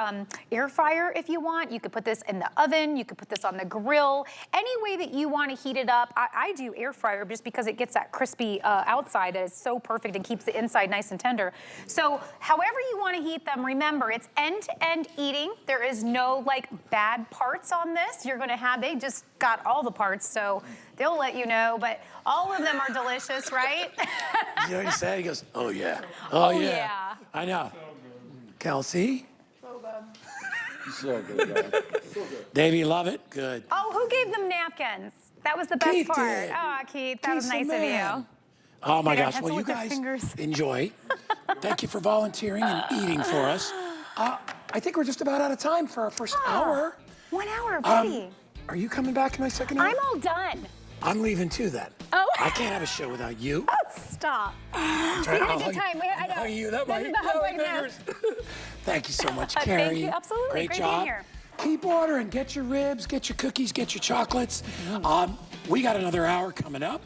air fryer if you want. You could put this in the oven. You could put this on the grill. Any way that you want to heat it up. I do air fryer just because it gets that crispy outside that is so perfect and keeps the inside nice and tender. So however you want to heat them, remember, it's end-to-end eating. There is no like bad parts on this. You're going to have, they just got all the parts, so they'll let you know, but all of them are delicious, right? You know what he said? He goes, oh yeah. Oh yeah. I know. Kelsey? So good, guys. Dave, you love it? Good. Oh, who gave them napkins? That was the best Keith part. did. Oh, Keith, that was Keith's nice the of man. you. Oh my They don't gosh, have well to you lick their guys fingers. enjoy. Thank you for volunteering and eating for us. I think we're just about out of time for our first hour. 1 hour, buddy. Are you coming back in my second hour? I'm all done. I'm leaving too then. Oh. I can't have a show without you. Oh, stop. We had a good time. I know. You. That This might is the hug right now. Thank you so much, Thank Carrie. you. Absolutely. Great Great job. being here. Keep ordering. Get your ribs, get your cookies, get your chocolates. We got another hour coming up.